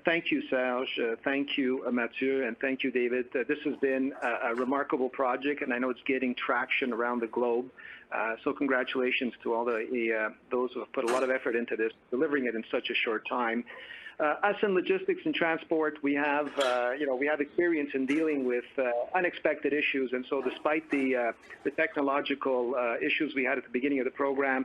thank you, Serge. Thank you, Mathieu. And thank you, David. This has been a remarkable project, and I know it's getting traction around the globe. So congratulations to all those who have put a lot of effort into this, delivering it in such a short time. Us in logistics and transport, we have experience in dealing with unexpected issues, and so despite the technological issues we had at the beginning of the program,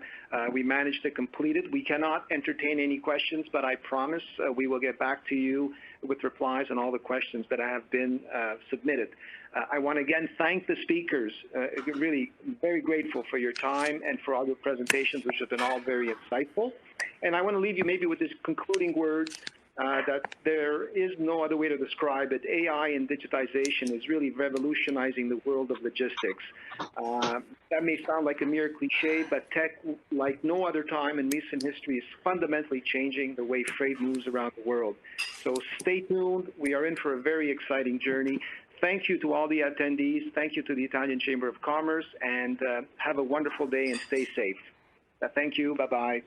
we managed to complete it. We cannot entertain any questions, but I promise we will get back to you with replies on all the questions that have been submitted. I want to again thank the speakers. Really very grateful for your time and for all your presentations, which have been all very insightful. And I want to leave you maybe with this concluding words that there is no other way to describe it. AI and digitization is really revolutionizing the world of logistics. That may sound like a mere cliche, but tech, like no other time in recent history, is fundamentally changing the way freight moves around the world. So stay tuned. We are in for a very exciting journey. Thank you to all the attendees. Thank you to the Italian Chamber of Commerce, and have a wonderful day and stay safe. Thank you. Bye-bye.